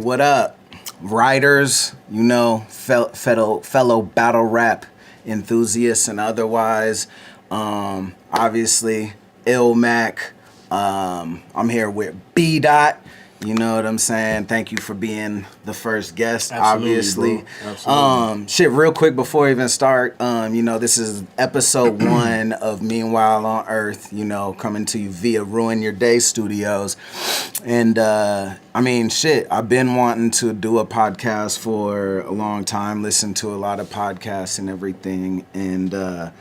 what up? Writers, you know, fellow battle rap enthusiasts and otherwise. Obviously, ILLMAC. I'm here with B. Dot. You know what I'm saying? Thank you for being the first guest, obviously. Absolutely. Shit, real quick before we even start, you know, this is episode 1 of Meanwhile on Earth, you know, coming to you via Ruin Your Day Studios. And, I mean, shit, I've been wanting to do a podcast for a long time, listen to a lot of podcasts and everything. And,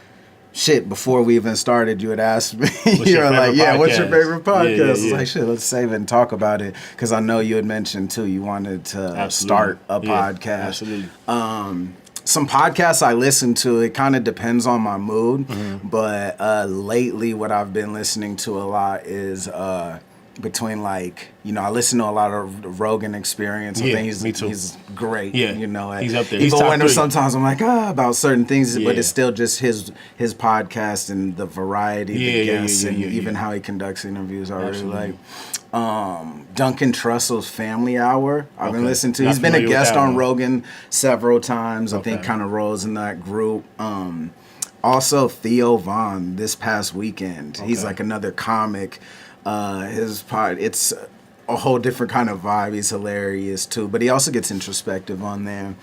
shit, before we even started, you had asked me, you were like, yeah, what's your favorite podcast? I was like, shit, let's save it and talk about it. Because I know you had mentioned, too, you wanted to start a podcast. Absolutely. Some podcasts I listen to, it kind of depends on my mood. Mm-hmm. But lately, what I've been listening to a lot is between, like, you know, I listen to a lot of Rogan Experience. I think me too. He's great. Yeah, you know, he's up there. Even when sometimes I'm like, about certain things, but it's still just his podcast and the variety, the guests, and even how he conducts interviews. I really like. Duncan Trussell's Family Hour. I've been listening to. He's been a guest on Rogan several times. I think kind of rolls in that group. Also, Theo Von this past weekend. He's like another comic. His part, it's a whole different kind of vibe. He's hilarious too, but he also gets introspective on there.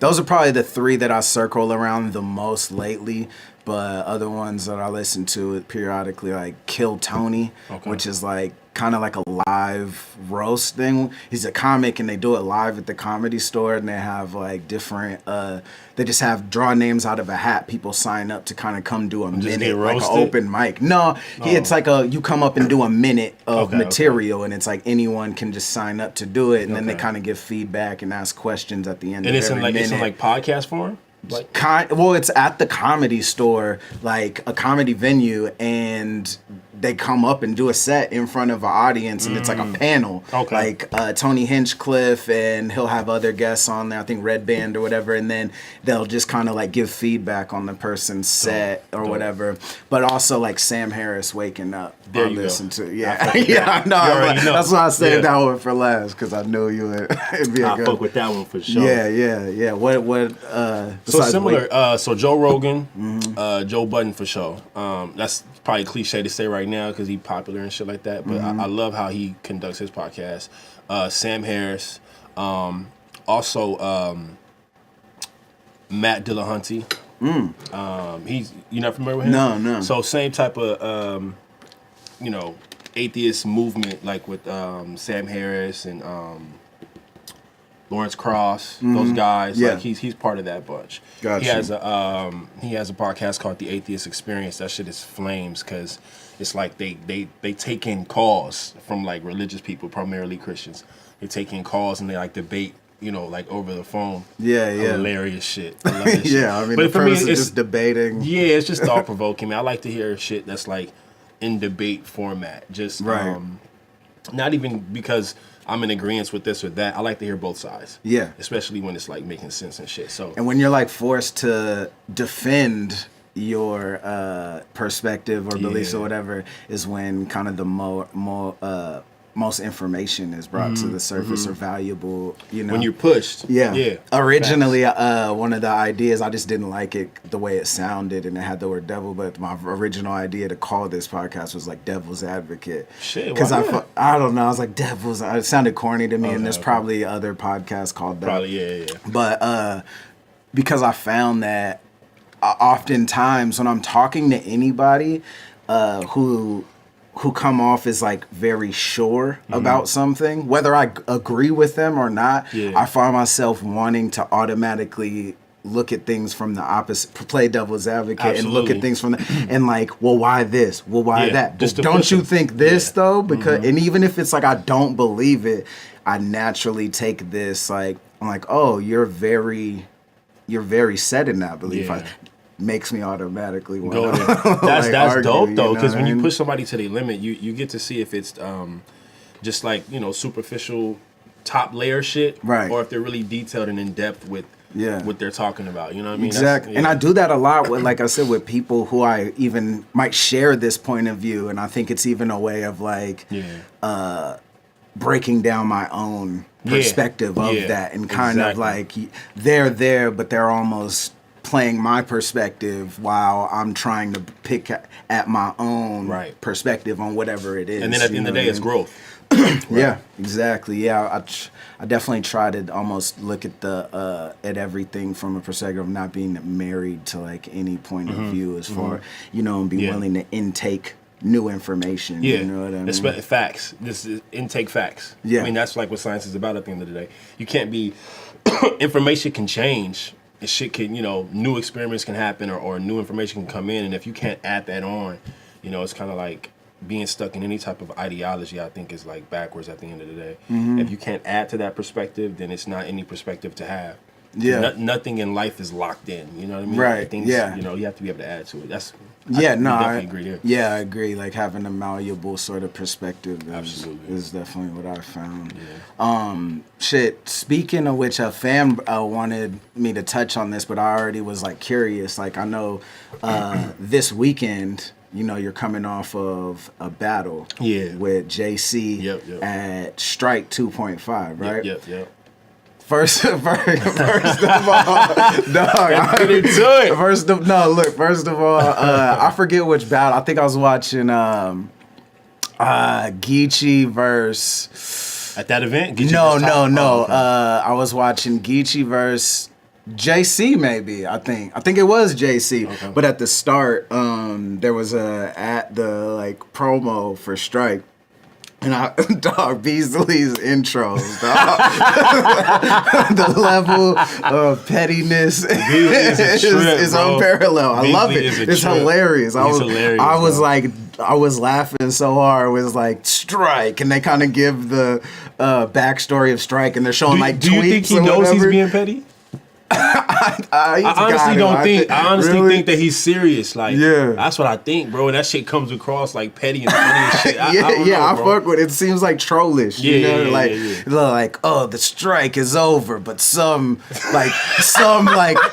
Those are probably the 3 that I circle around the most lately. But other ones that I listen to periodically, like Kill Tony, which is like kind of like a live roast thing. He's a comic and they do it live at the Comedy Store, and they have like different they just have draw names out of a hat. People sign up to kind of come do a minute, like an open mic. No, it's like you come up and do a minute of material, and it's like anyone can just sign up to do it, and then they kind of give feedback and ask questions at the end of every minute. It's in like podcast form? Well, it's at the Comedy Store, like a comedy venue, and they come up and do a set in front of an audience, and it's like a panel. Like Tony Hinchcliffe, and he'll have other guests on there, I think Red Band or whatever, and then they'll just kind of like give feedback on the person's set or whatever. But also like Sam Harris Waking Up. There you listen go. to I know. That's why I saved that one for last, because I knew you would. It'd be a good. I fuck with that one for sure. Yeah. What? So similar. So Joe Rogan, Joe Budden for sure. That's probably cliche to say right now because he's popular and shit like that. But I love how he conducts his podcast. Sam Harris, also Matt Dillahunty. He's, you're not familiar with him? No. So same type of atheist movement like with Sam Harris and Lawrence Cross, those guys. Yeah. Like he's part of that bunch. Gotcha. He has a podcast called The Atheist Experience. That shit is flames because it's like they take in calls from like religious people, primarily Christians. They take in calls and they like debate, you know, like over the phone. Yeah. Hilarious shit. I love this shit. I mean, but the purpose is just debating. Yeah, it's just thought provoking, man. I like to hear shit that's like in debate format. Just not even because I'm in agreement with this or that. I like to hear both sides. Yeah. Especially when it's like making sense and shit. So. And when you're like forced to defend your perspective or beliefs or whatever, is when kind of the most information is brought to the surface or valuable, you know. When you're pushed. Yeah. Originally, one of the ideas, I just didn't like it the way it sounded, and it had the word devil, but my original idea to call this podcast was like Devil's Advocate. Shit, because I don't know, I was like, it sounded corny to me, and there's probably other podcasts called that. Probably, yeah. But because I found that oftentimes when I'm talking to anybody who come off as like very sure about something, whether I agree with them or not, I find myself wanting to automatically look at things from the opposite, play devil's advocate, and look at things from the, and like, well, why this? Well, why that? Don't you think this though? Because and even if it's like I don't believe it, I naturally take this like, I'm like, oh, you're very set in that belief. Makes me automatically want to that's argue, dope though, because when you push somebody to their limit, you get to see if it's just like, you know, superficial top layer shit, or if they're really detailed and in depth with what they're talking about. You know what I mean? Exactly. And I do that a lot with, like I said, with people who I even might share this point of view, and I think it's even a way of like breaking down my own perspective of that, and kind of like they're there, but they're almost playing my perspective while I'm trying to pick at my own perspective on whatever it is. And then at the end of the day, it's growth. Yeah, exactly. Yeah, I definitely try to almost look at at everything from a perspective of not being married to like any point of view as far, and be willing to intake new information. Yeah, you know what I mean? Facts. This is intake facts. Yeah, I mean that's like what science is about at the end of the day. You can't be information can change. And shit can, new experiments can happen or new information can come in, and if you can't add that on, it's kind of like being stuck in any type of ideology. I think is like backwards at the end of the day. If you can't add to that perspective, then it's not any perspective to have. Yeah, nothing in life is locked in. You know what I mean? Right. Things, yeah. You have to be able to add to it. I definitely agree there. Yeah, I agree. Like having a malleable sort of perspective is definitely what I found. Yeah. Speaking of which, a fan wanted me to touch on this, but I already was like curious. Like I know this weekend, you're coming off of a battle with JC at Strike 2.5, right? Yep. First of all, dog. First of all, I forget which battle. I think I was watching Geechee versus. At that event? Geechee no. Okay. I was watching Geechee versus JC, maybe. I think it was JC. Okay. But at the start, there was at the promo for Strike. And Beasley's intros, dog. The level of pettiness is unparalleled. I love it. It's hilarious. I was laughing so hard. It was like Strike, and they kind of give the backstory of Strike, and they're showing tweets. Do you think he knows he's being petty? I honestly think that he's serious. That's what I think, bro. And that shit comes across like petty and funny and shit. I fuck with it. It seems like trollish. Oh, the strike is over, but some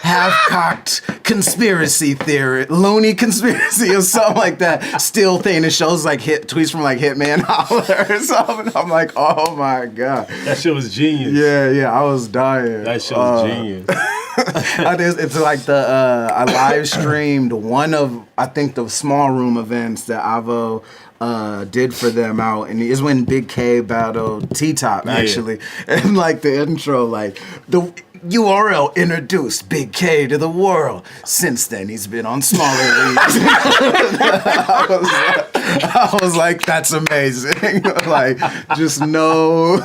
half-cocked conspiracy theory, loony conspiracy or something like that. Still thing. It shows tweets from Hitman Holler or something. I'm like, oh my god, that shit was genius. Yeah, I was dying. That shit was genius. It's like I live streamed one of the small room events that Avo did for them out, and it's when Big K battled T-Top actually, and the intro the URL introduced Big K to the world. Since then, he's been on smaller leagues. I was like, that's amazing. Just no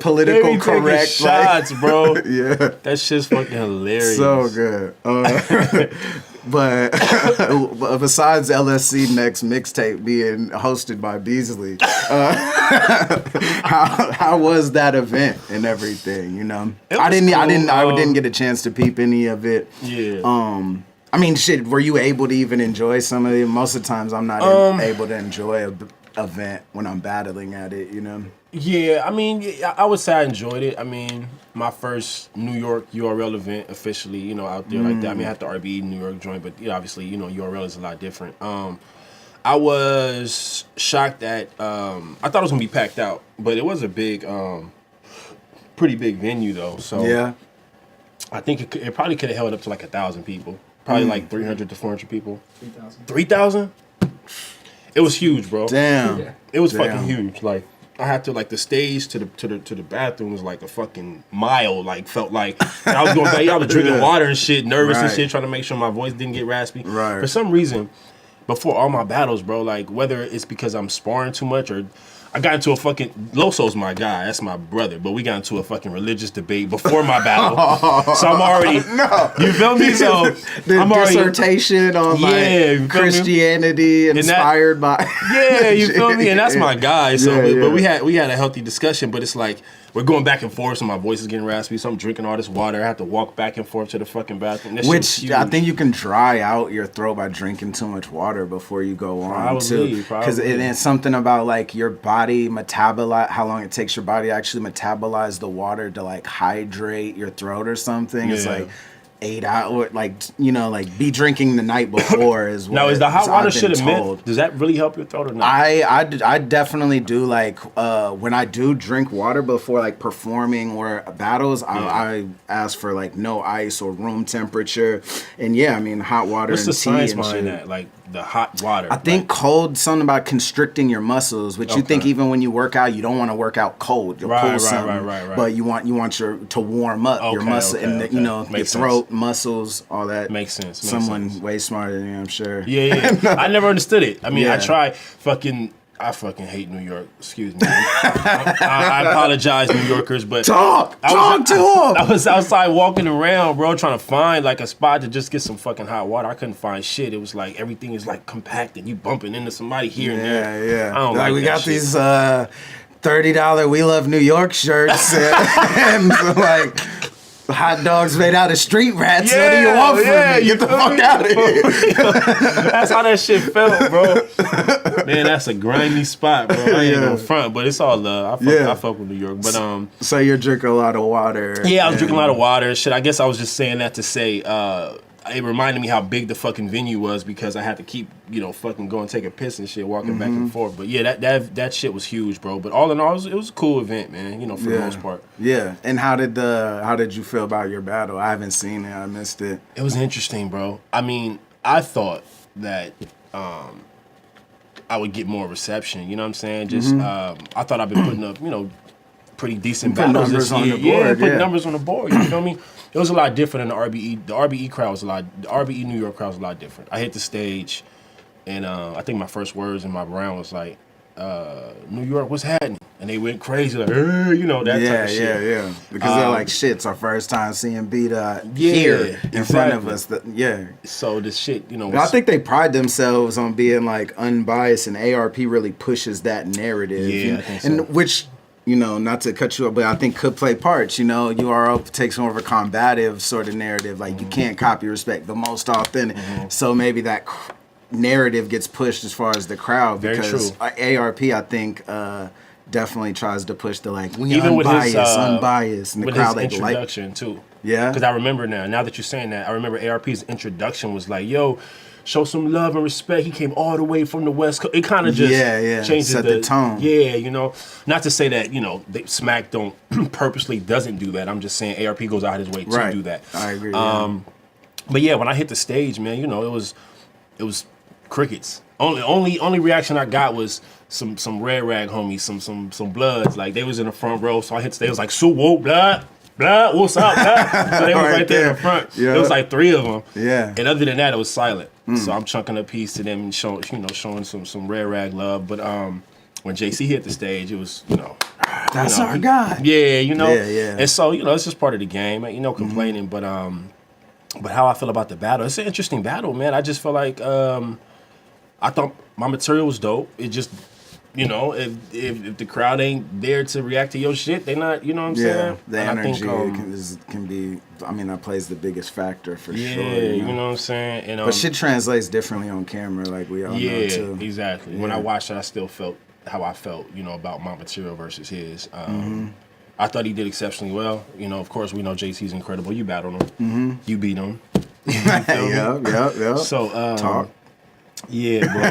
political correct shots, bro. Yeah, that shit's fucking hilarious. So good. But besides LSC Next mixtape being hosted by Beasley, how was that event and everything? I didn't get a chance to peep any of it. Yeah. Were you able to even enjoy some of it? Most of the times, I'm not able to enjoy a event when I'm battling at it. Yeah, I would say I enjoyed it. My first New York URL event officially, out there like that. I had the RB New York joint, but obviously, URL is a lot different. I was shocked that I thought it was gonna be packed out, but it was a big, pretty big venue though. So yeah, I think it probably could have held up to 1,000 people, probably 300 to 400 people. 3,000. It was huge, bro. Damn. It was fucking huge. I had to the stage to the bathroom was a fucking mile. Felt like I was going back. I was drinking water and shit, nervous and shit, trying to make sure my voice didn't get raspy. Right. For some reason, before all my battles, bro, whether it's because I'm sparring too much or I got into a fucking Loso's my guy, that's my brother, but we got into a fucking religious debate before my battle. So I'm already you feel me? So I'm dissertation on Christianity inspired by you feel me? And that's my guy. So but we had a healthy discussion, but it's we're going back and forth, so my voice is getting raspy. So I'm drinking all this water. I have to walk back and forth to the fucking bathroom. Which I think you can dry out your throat by drinking too much water before you go on. Probably. Because it's something about your body metabolize, how long it takes your body to actually metabolize the water to hydrate your throat or something. Yeah. It's 8 hours, like, you know, like be drinking the night before is what. Now, is the hot water shit a myth? myth? Does that really help your throat or not? I definitely do, like, when I do drink water before, like, performing or battles, I ask for, like, no ice or room temperature. And yeah, I mean, hot water What's and the tea science and behind shit. that? Like, the hot water. I think cold, something about constricting your muscles, which you think even when you work out, you don't want to work out cold. You'll pull something, right. but you want to warm up your muscle and you know, your throat, muscles, all that. Makes sense. Someone way smarter than you, I'm sure. Yeah. I never understood it. I mean, I fucking hate New York. Excuse me. I apologize, New Yorkers, but talk to him. I was outside walking around, bro, trying to find like a spot to just get some fucking hot water. I couldn't find shit. It was like everything is like compacted. You bumping into somebody here and there. Yeah. I don't like we that got shit. these $30 We Love New York shirts and like hot dogs made out of street rats. What do you want from me? Get the fuck out of here. That's how that shit felt, bro. Man, that's a grimy spot, bro. I ain't no front, but it's all love. I fuck with New York. But so you're drinking a lot of water. Yeah, I was drinking a lot of water. Shit, I guess I was just saying that to say it reminded me how big the fucking venue was because I had to keep, you know, fucking going take a piss and shit, walking back and forth. But yeah, that shit was huge, bro. But all in all, it was a cool event, man. You know, for the most part. Yeah. And how did you feel about your battle? I haven't seen it. I missed it. It was interesting, bro. I mean, I thought that I would get more reception. You know what I'm saying? Just I thought I've been putting up, you know, pretty decent battles this year. Putting numbers on the board. You feel me? It was a lot different than the RBE. The RBE crowd was the RBE New York crowd was a lot different. I hit the stage, and I think my first words in my round was like, New York, what's happening? And they went crazy, like, you know, that type of shit. Yeah. Because they're like, shit, it's our first time seeing B-Dot here in front of us. So the shit, you know. I think they pride themselves on being like unbiased, and ARP really pushes that narrative. Yeah, I think so. And which, you know, not to cut you up, but I think could play parts. You know, URL takes more of a combative sort of narrative. Like, you can't copy respect, the most authentic. So maybe that narrative gets pushed as far as the crowd. Because ARP, I think, definitely tries to push the, like, we even unbiased. And the with crowd, his like, introduction, too. Yeah? Because I remember now that you're saying that, I remember ARP's introduction was like, yo, show some love and respect. He came all the way from the West Coast. It kind of just changes set the tone. Yeah, you know. Not to say that, you know, Smack don't purposely doesn't do that. I'm just saying ARP goes out his way to do that. I agree. But yeah, when I hit the stage, man, you know, it was crickets. Only reaction I got was some red rag homies, some bloods. Like, they was in the front row, so I hit the stage. It was like, so whoa, blood, what's up, blood? So they was right there in the front. Yeah. It was like 3 of them. Yeah. And other than that, it was silent. So I'm chunking a piece to them and showing some red rag love. But when JC hit the stage, it was, you know, that's our guy. Yeah, you know. Yeah. And so, you know, it's just part of the game. You know, complaining, but how I feel about the battle, it's an interesting battle, man. I just feel like I thought my material was dope. It just, you know, if the crowd ain't there to react to your shit, they not, you know what I'm saying? The energy can be, I mean, that plays the biggest factor for sure. Yeah, you know what I'm saying? And, but shit translates differently on camera, like we all know, too. Yeah, exactly. When I watched it, I still felt how I felt, you know, about my material versus his. I thought he did exceptionally well. You know, of course, we know JC's incredible. You battled him. You beat him. Yeah. So, talk. Yeah, bro.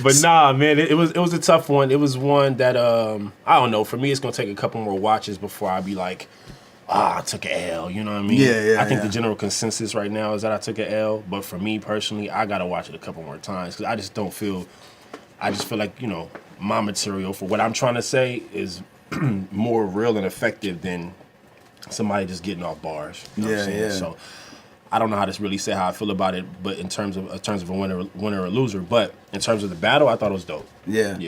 But nah, man, it was a tough one. It was one that I don't know. For me, it's gonna take a couple more watches before I be like, I took an L. You know what I mean? I think the general consensus right now is that I took an L. But for me personally, I gotta watch it a couple more times because I just feel like, you know, my material for what I'm trying to say is more real and effective than somebody just getting off bars. You know what I'm saying? So I don't know how to really say how I feel about it, but in terms of a winner or loser. But in terms of the battle, I thought it was dope. Yeah.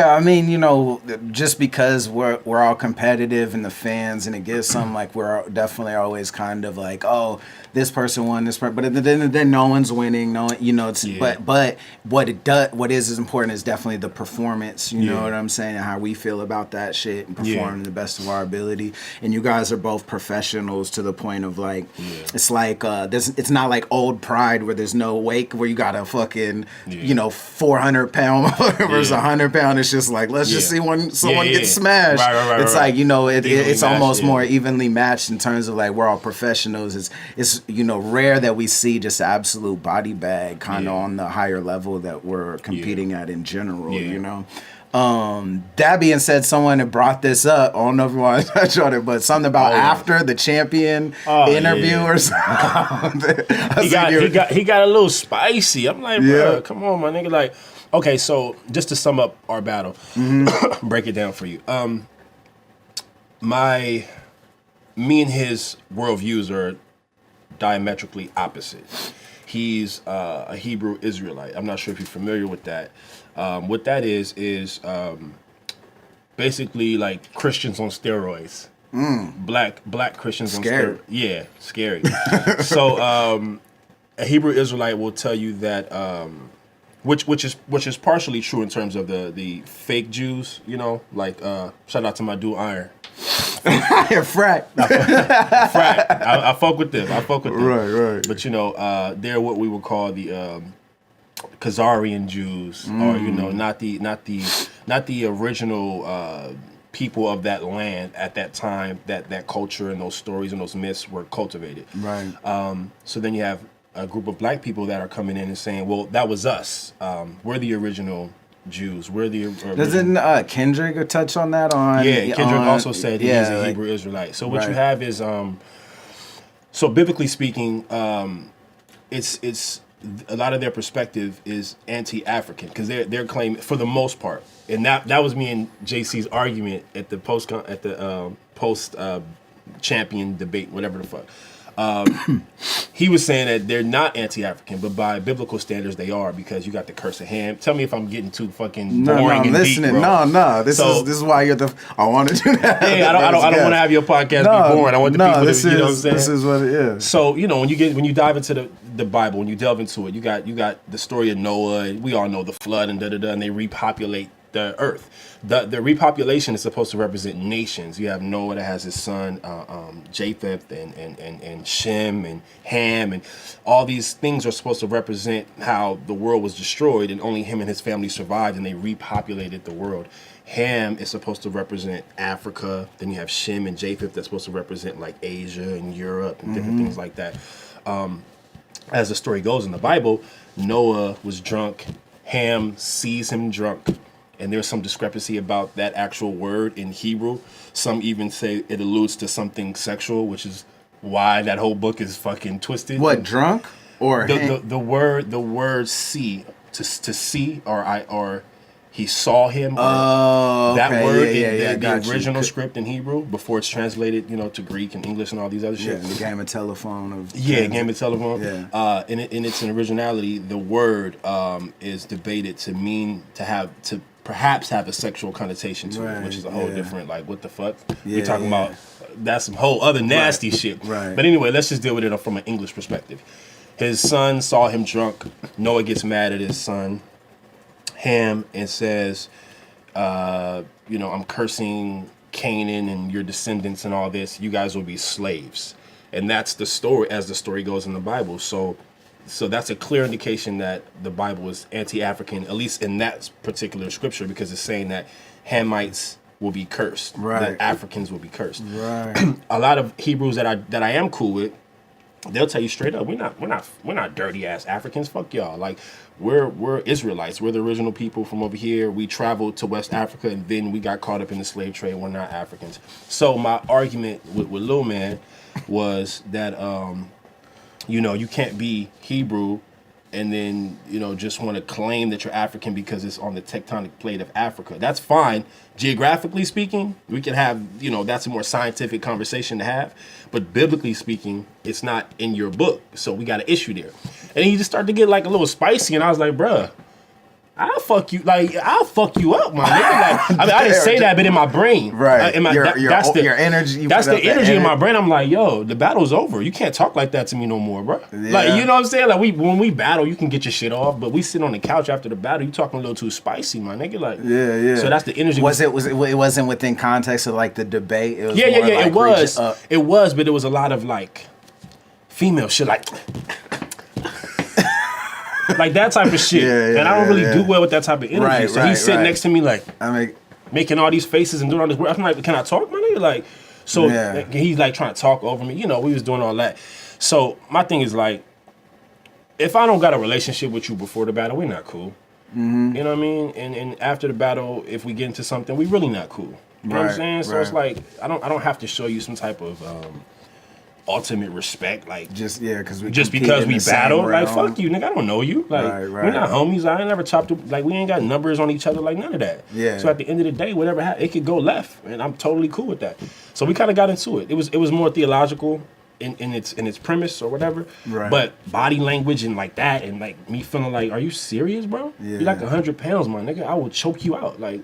I mean, you know, just because we're all competitive and the fans, and it gives some, like, we're definitely always kind of like, oh, this person won, this person, but then no one's winning. No one, you know. It's but what is important is definitely the performance. You know what I'm saying, and how we feel about that shit and performing to the best of our ability. And you guys are both professionals to the point of, like, it's like it's not like old Pride where there's no wake where you got a fucking 400-pound versus 100-pound. It's just like let's just see when someone gets smashed. Right, it's like it's almost more evenly matched in terms of like we're all professionals. It's rare that we see just absolute body bag kind of on the higher level that we're competing at in general. That being said, someone had brought this up. I don't know if you want to touch on it, but something about after the champion interview or something. he got a little spicy. I'm like, bro, come on, my nigga. Like, okay, so just to sum up our battle, break it down for you. Me and his worldviews are diametrically opposite. He's a Hebrew Israelite. I'm not sure if you're familiar with that. What that is basically like Christians on steroids. Black Christians on steroids. Yeah, scary. So a Hebrew Israelite will tell you that which is partially true in terms of the fake Jews, like shout out to my dude Iron. Frack. Frack. I fuck with them. Right. But they're what we would call the Khazarian Jews, or not the original people of that land at that time. That culture and those stories and those myths were cultivated. Right. So then you have a group of black people that are coming in and saying, "Well, that was us. We're the original Jews. We're the original." Doesn't Kendrick touch on that? Kendrick also said he's a Hebrew Israelite. So what you have is, so biblically speaking, it's a lot of their perspective is anti-African because they're claiming for the most part, and that was me and JC's argument at the post champion debate, whatever the fuck. He was saying that they're not anti-African, but by biblical standards they are, because you got the curse of Ham. Tell me if I'm getting too fucking boring. I'm listening. Deep, bro. No. This is why you're I want to do that. Hey, I don't want to have your podcast be boring. I want the people to, you know what I'm saying? This is what it is. So when you dive into the Bible, when you delve into it, you got the story of Noah. We all know the flood and and they repopulate the earth. The repopulation is supposed to represent nations. You have Noah that has his son Japheth and Shem and Ham, and all these things are supposed to represent how the world was destroyed and only him and his family survived, and they repopulated the world. Ham is supposed to represent Africa. Then you have Shem and Japheth that's supposed to represent like Asia and Europe and different things like that. As the story goes in the Bible, Noah was drunk. Ham sees him drunk. And there's some discrepancy about that actual word in Hebrew. Some even say it alludes to something sexual, which is why that whole book is fucking twisted. What, drunk or the word see to see or he saw him. That word in the original script in Hebrew before it's translated, to Greek and English and all these other shit. The game of telephone game of telephone. Yeah. In its originality, the word is debated to mean to perhaps have a sexual connotation to it, which is a whole different, like, what the fuck? We're talking about, that's some whole other nasty shit. Right. But anyway, let's just deal with it from an English perspective. His son saw him drunk. Noah gets mad at his son, Ham, and says, I'm cursing Canaan and your descendants and all this. You guys will be slaves. And that's the story, as the story goes in the Bible. So that's a clear indication that the Bible is anti-African, at least in that particular scripture, because it's saying that Hamites will be cursed, that Africans will be cursed. Right. A lot of Hebrews that I am cool with, they'll tell you straight up, we're not dirty ass Africans. Fuck y'all. Like we're Israelites. We're the original people from over here. We traveled to West Africa and then we got caught up in the slave trade. We're not Africans. So my argument with Lil Man was that you can't be Hebrew and then, just want to claim that you're African because it's on the tectonic plate of Africa. That's fine. Geographically speaking, we can have, that's a more scientific conversation to have. But biblically speaking, it's not in your book. So we got an issue there. And he just started to get like a little spicy. And I was like, bruh, I'll fuck you up, my nigga. Like, I didn't say that, but in my brain, right? That's the energy. That's the energy in my brain. I'm like, yo, the battle's over. You can't talk like that to me no more, bro. Yeah. Like, you know what I'm saying? Like, when we battle, you can get your shit off, but we sit on the couch after the battle, you talking a little too spicy, my nigga. Like, yeah. So that's the energy. It wasn't within context of like the debate. It was it was, but it was a lot of like female shit like like that type of shit. And I don't really do well with that type of energy. So he's sitting next to me like making all these faces and doing all this work. I'm like, can I talk, my nigga? Like, so he's like trying to talk over me. You know, we was doing all that. So my thing is like, if I don't got a relationship with you before the battle, we're not cool. You know what I mean? And after the battle, if we get into something, we really not cool. You know what I'm saying? So it's like I don't have to show you some type of ultimate respect, like just because we battle, like fuck you, nigga. I don't know you, like we're not homies. I ain't never chopped up, like we ain't got numbers on each other, like none of that. So at the end of the day, whatever happened, it could go left, and I'm totally cool with that. So we kind of got into it. It was more theological in its premise or whatever, but body language and like that, and like me feeling like, are you serious, bro? You're like 100 pounds, my nigga. I will choke you out, like.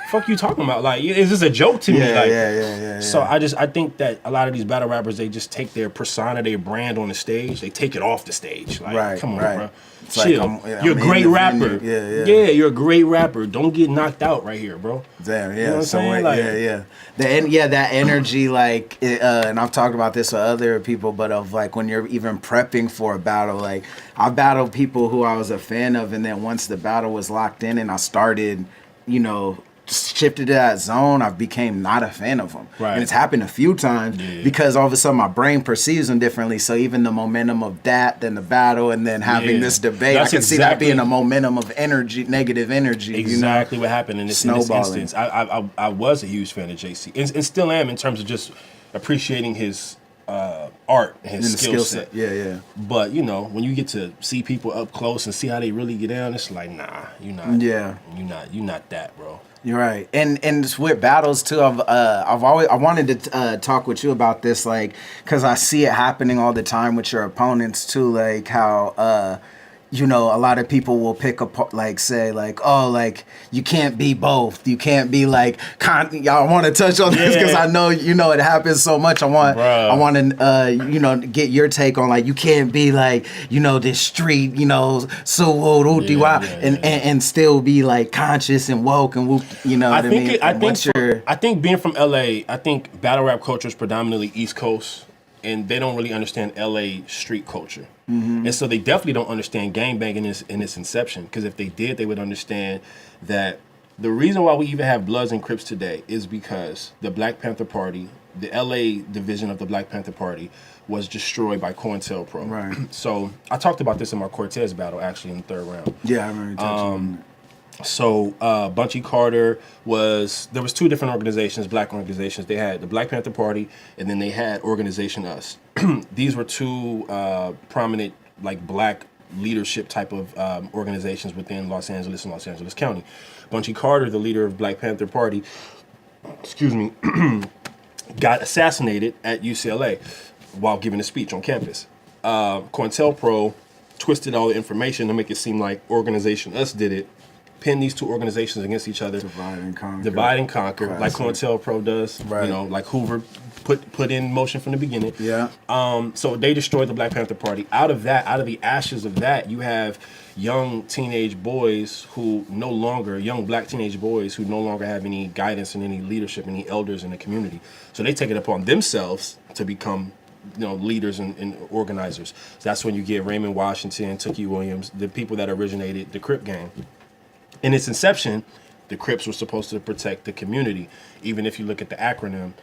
Fuck you talking about? Like, is this a joke to me? Like, so I think that a lot of these battle rappers, they just take their persona, their brand on the stage, they take it off the stage. Like, come on, bro. It's chill. Like you're a great rapper. Yeah, you're a great rapper. Don't get knocked out right here, bro. Damn, you know what I'm like, that energy, like, and I've talked about this with other people, but of like when you're even prepping for a battle, like I battled people who I was a fan of, and then once the battle was locked in and I started, you know, shifted to that zone, I became not a fan of them. And it's happened a few times because all of a sudden my brain perceives them differently. So even the momentum of that, then the battle, and then having this debate, I can see that being a momentum of energy, negative energy. Exactly what happened in this instance. I was a huge fan of JC, and still am in terms of just appreciating his art and his skill set. But you know, when you get to see people up close and see how they really get down, it's like, nah, you're not that, bro. You're right, and with battles too. I wanted to talk with you about this, like, because I see it happening all the time with your opponents too, like how you know, a lot of people will pick up, like, say, like, oh, like, you can't be both. You can't be like, y'all want to touch on this because I know, you know, it happens so much. I want to, you know, get your take on, like, you can't be like, you know, this street, you know, and still be like conscious and woke and whoop, you know what I mean? I think being from LA, I think battle rap culture is predominantly East Coast, and they don't really understand LA street culture. And so they definitely don't understand gangbanging in its inception, because if they did, they would understand that the reason why we even have Bloods and Crips today is because the Black Panther Party, the LA division of the Black Panther Party, was destroyed by COINTELPRO. So I talked about this in my Cortez battle, actually, in the third round. Yeah, I remember you touching on that. So Bunchy Carter there was two different organizations, black organizations. They had the Black Panther Party, and then they had Organization Us. These were two prominent, like, black leadership type of organizations within Los Angeles and Los Angeles County. Bunchy Carter, the leader of Black Panther Party, got assassinated at UCLA while giving a speech on campus. COINTELPRO twisted all the information to make it seem like Organization Us did it, pin these two organizations against each other, divide and conquer, like COINTELPRO does. You know, like Hoover put in motion from the beginning. So they destroyed the Black Panther Party. Out of the ashes of that, you have young teenage boys young black teenage boys who no longer have any guidance and any leadership, any elders in the community. So they take it upon themselves to become, you know, leaders and organizers. So that's when you get Raymond Washington, Tookie Williams, the people that originated the Crip gang. In its inception, the Crips were supposed to protect the community. Even if you look at the acronym,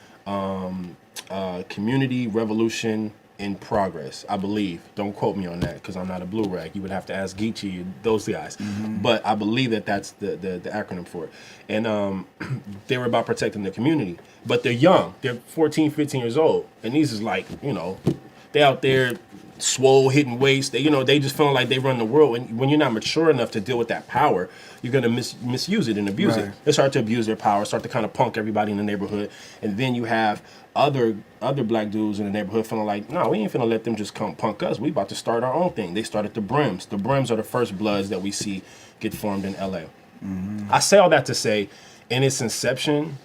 Community Revolution in Progress, I believe. Don't quote me on that because I'm not a blue rag. You would have to ask Geechee and those guys. But I believe that that's the acronym for it. And they were about protecting the community. But they're young. They're 14, 15 years old. And these is like, you know, they out there swole, hitting weights. They, you know, they just feeling like they run the world. And when you're not mature enough to deal with that power, you're going to misuse it and abuse it. They start to abuse their power, start to kind of punk everybody in the neighborhood. And then you have other black dudes in the neighborhood feeling like, no, we ain't finna let them just come punk us. We about to start our own thing. They started the Brims. The Brims are the first Bloods that we see get formed in LA. I say all that to say, in its inception,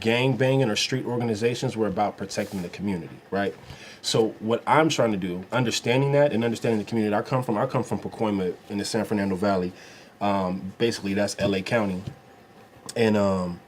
gang banging or street organizations were about protecting the community, right? So what I'm trying to do, understanding that and understanding the community I come from Pacoima in the San Fernando Valley. Basically, that's LA County. And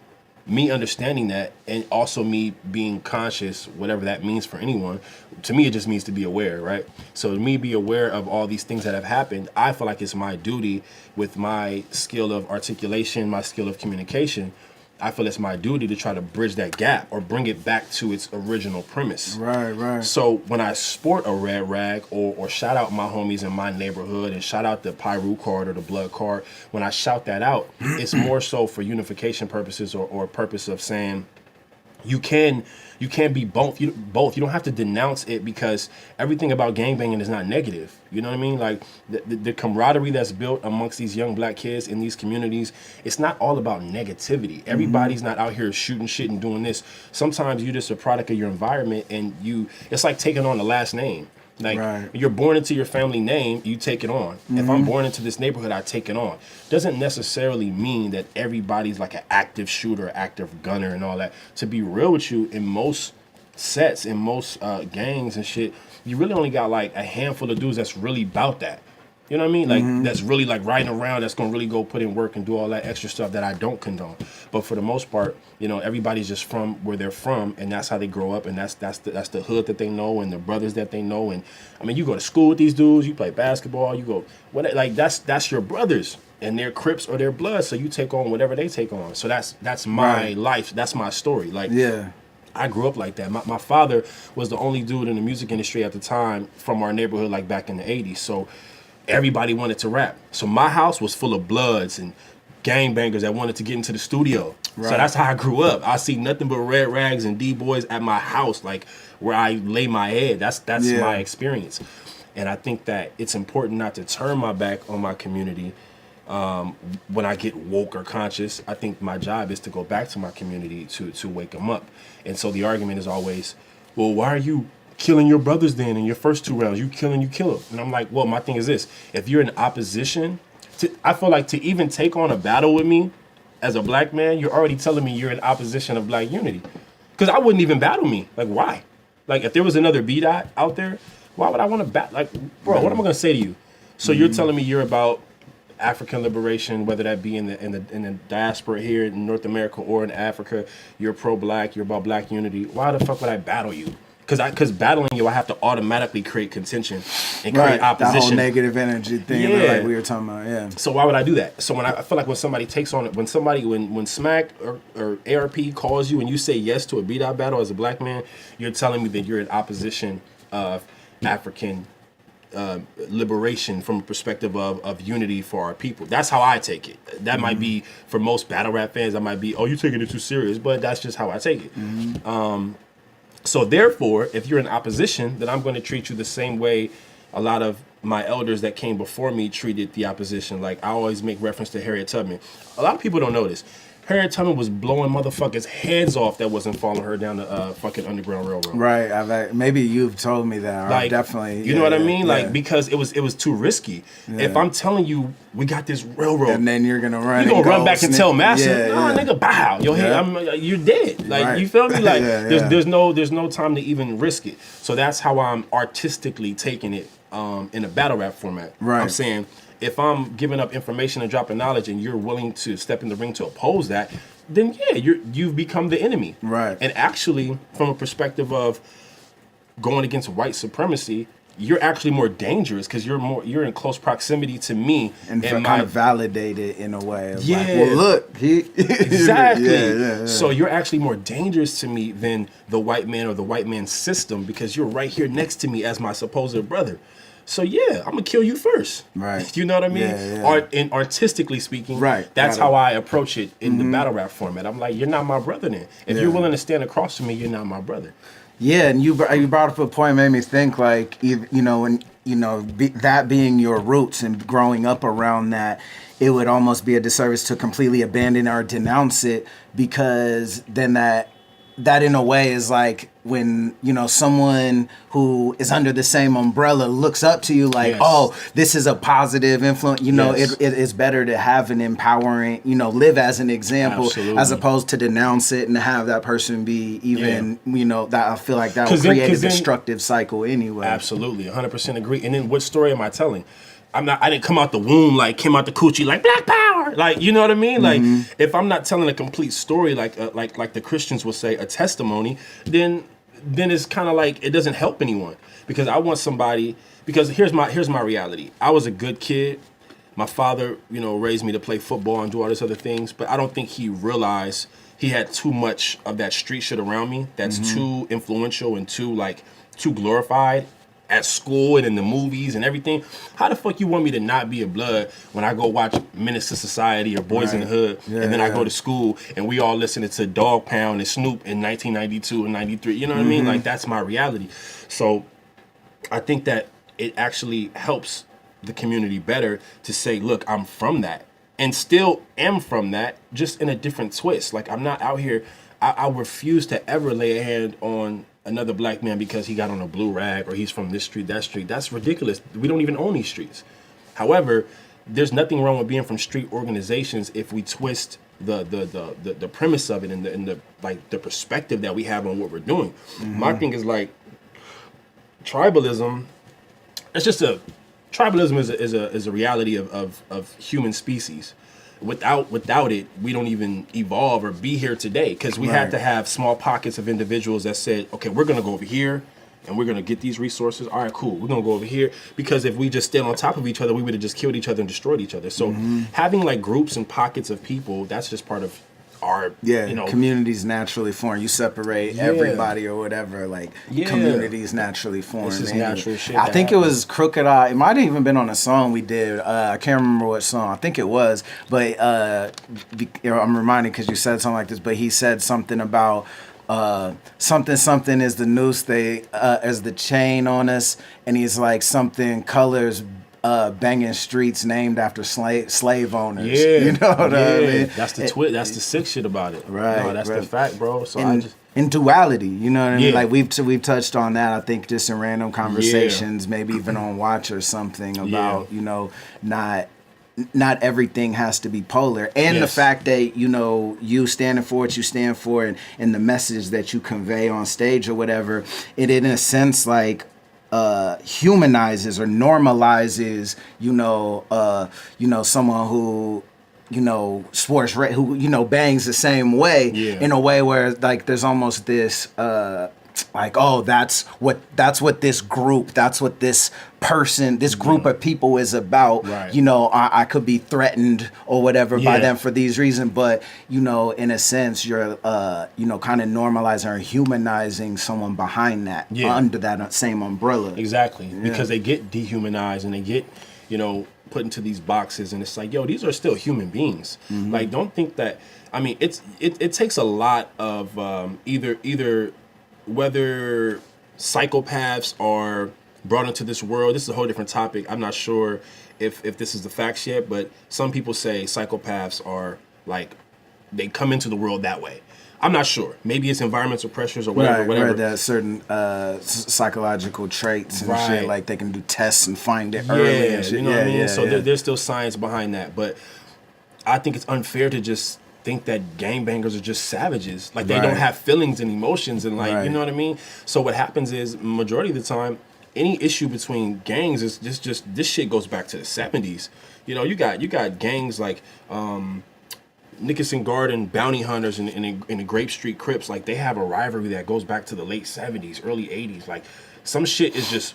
me understanding that, and also me being conscious, whatever that means for anyone, to me it just means to be aware, right? So to me, be aware of all these things that have happened, I feel like it's my duty, with my skill of articulation, my skill of communication, I feel it's my duty to try to bridge that gap or bring it back to its original premise. Right. So when I sport a red rag or shout out my homies in my neighborhood and shout out the Pyru card or the blood card, when I shout that out, it's more so for unification purposes or purpose of saying you can be both. You don't have to denounce it, because everything about gangbanging is not negative. You know what I mean? Like the camaraderie that's built amongst these young black kids in these communities, it's not all about negativity. Everybody's not out here shooting shit and doing this. Sometimes you're just a product of your environment, and it's like taking on the last name. Like, you're born into your family name, you take it on. If I'm born into this neighborhood, I take it on. Doesn't necessarily mean that everybody's like an active shooter, active gunner and all that. To be real with you, in most sets, in most gangs and shit, you really only got like a handful of dudes that's really about that. You know what I mean? Like, that's really like riding around, that's gonna really go put in work and do all that extra stuff that I don't condone. But for the most part, you know, everybody's just from where they're from, and that's how they grow up, and that's the hood that they know, and the brothers that they know. And I mean, you go to school with these dudes, you play basketball, you go like that's your brothers, and they're Crips or they're Bloods, so you take on whatever they take on. So that's my life, that's my story. Like, I grew up like that. My father was the only dude in the music industry at the time from our neighborhood, like back in the 80s. So everybody wanted to rap. So my house was full of Bloods and gangbangers that wanted to get into the studio. So that's how I grew up. I see nothing but red rags and D-boys at my house, like where I lay my head. That's my experience. And I think that it's important not to turn my back on my community when I get woke or conscious. I think my job is to go back to my community to wake them up. And so the argument is always, well, why are you killing your brothers then in your first 2 rounds? You kill them. And I'm like, well, my thing is this. If you're in opposition, I feel like to even take on a battle with me as a black man, you're already telling me you're in opposition of black unity. Because I wouldn't even battle me. Like, why? Like, if there was another B-Dot out there, why would I want to battle? Like, bro, what am I going to say to you? So you're telling me you're about African liberation, whether that be in the diaspora here in North America or in Africa, you're pro-black, you're about black unity. Why the fuck would I battle you? Because battling you, I have to automatically create contention and create opposition. That whole negative energy thing, like we were talking about, So why would I do that? So when I feel like when somebody takes on it, when Smack or ARP calls you and you say yes to a beat-out battle as a black man, you're telling me that you're in opposition of African liberation from a perspective of unity for our people. That's how I take it. That might be, for most battle rap fans, that might be, oh, you're taking it too serious, but that's just how I take it. So therefore, if you're in opposition, then I'm going to treat you the same way a lot of my elders that came before me treated the opposition. Like, I always make reference to Harriet Tubman. A lot of people don't know this. Harriet Tubman was blowing motherfuckers' heads off that wasn't following her down the fucking Underground Railroad. Right. Maybe you've told me that. Like, definitely. You know what I mean? Like, because it was too risky. If I'm telling you we got this railroad, and then you're gonna run. You're gonna run back and tell Massa, nah, nigga, bow. Your head, you're dead. Like, you feel me? Like, there's no time to even risk it. So that's how I'm artistically taking it in a battle rap format. Right. I'm saying, if I'm giving up information and dropping knowledge, and you're willing to step in the ring to oppose that, then you've become the enemy. Right. And actually, from a perspective of going against white supremacy, you're actually more dangerous because you're in close proximity to me and kind of validated in a way. Of like, well, look, he exactly. So you're actually more dangerous to me than the white man or the white man's system, because you're right here next to me as my supposed brother. So I'm gonna kill you first. Right. You know what I mean? And artistically speaking, that's how I approach it in the battle rap format. I'm like, you're not my brother then. If you're willing to stand across from me, you're not my brother. Yeah, and you brought up a point that made me think, like, that being your roots and growing up around that, it would almost be a disservice to completely abandon or denounce it, because then that in a way is like when, someone who is under the same umbrella looks up to you like, oh, this is a positive influence. It is better to have an empowering, live as an example, as opposed to denounce it and have that person be even, that I feel like that will create a destructive cycle anyway. Absolutely, 100% agree. And then what story am I telling? I didn't come out the womb, like, came out the coochie like black power. are. Like, you know what I mean? Like, if I'm not telling a complete story, like the Christians will say, a testimony, then it's kind of like it doesn't help anyone, because I want somebody. Because here's my reality. I was a good kid. My father, raised me to play football and do all these other things, but I don't think he realized he had too much of that street shit around me that's too influential and too glorified at school and in the movies and everything. How the fuck you want me to not be a blood when I go watch Menace to Society or Boys in the Hood, and then I go to school and we all listening to Dog Pound and Snoop in 1992 and 93? You know what I mean? Like, that's my reality. So I think that it actually helps the community better to say, look, I'm from that and still am from that, just in a different twist. Like, I'm not out here. I refuse to ever lay a hand on another black man because he got on a blue rag or he's from this street, that street. That's ridiculous. We don't even own these streets. However, there's nothing wrong with being from street organizations if we twist the premise of it and the perspective that we have on what we're doing. My thing is, like, tribalism. Tribalism is a reality of human species. Without it, we don't even evolve or be here today, because we had to have small pockets of individuals that said, okay, we're gonna go over here and we're gonna get these resources. All right, cool. We're gonna go over here, because if we just stayed on top of each other, we would have just killed each other and destroyed each other. So having like groups and pockets of people, that's just part of our communities naturally form. You separate everybody or whatever, like communities naturally form. This is natural shit. I think it was Crooked Eye. It might have even been on a song we did. I can't remember what song. I think it was, but I'm reminded because you said something like this. But he said something about something is the noose they as the chain on us, and he's like something colors. Banging streets named after slave owners. Yeah, you know what I mean. That's the That's the sick shit about it. Right, no, that's the fact, bro. So in duality, you know what I mean. Like we've touched on that. I think just in random conversations, maybe even on Watch or something about not everything has to be polar, and the fact that you standing for what you stand for, and the message that you convey on stage or whatever, it in a sense like. Humanizes or normalizes, someone who, sports, who, bangs the same way in a way where like there's almost this, like, oh, that's what this group, that's what this person, this group of people is about. Right. I could be threatened or whatever by them for these reasons, but in a sense, you're kind of normalizing or humanizing someone behind that under that same umbrella. Exactly, because they get dehumanized and they get put into these boxes, and it's like, yo, these are still human beings. Like, don't think that. I mean, it takes a lot of either whether psychopaths are brought into this world. This is a whole different topic. I'm not sure if this is the facts yet, but some people say psychopaths are like, they come into the world that way. I'm not sure. Maybe it's environmental pressures or whatever. Right, there's certain psychological traits and shit, like they can do tests and find it early and shit. You know what I mean? So there's still science behind that, but I think it's unfair to just think that gangbangers are just savages. Like, they don't have feelings and emotions and like, you know what I mean? So what happens is, majority of the time, any issue between gangs is just this shit goes back to the 70s. You got gangs like Nickerson Garden bounty hunters in the Grape Street Crips. Like, they have a rivalry that goes back to the late 70s, early 80s. Like, some shit is just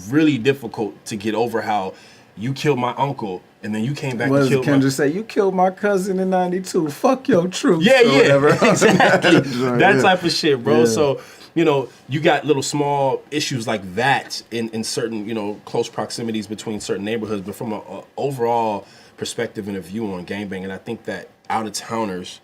really difficult to get over, how you killed my uncle and then you came back and killed Kendrick say, you killed my cousin in 92. Fuck your truth. Yeah. Exactly. That type of shit, bro. So, you got little small issues like that in certain, close proximities between certain neighborhoods. But from an overall perspective and a view on gangbanging, I think that out-of-towners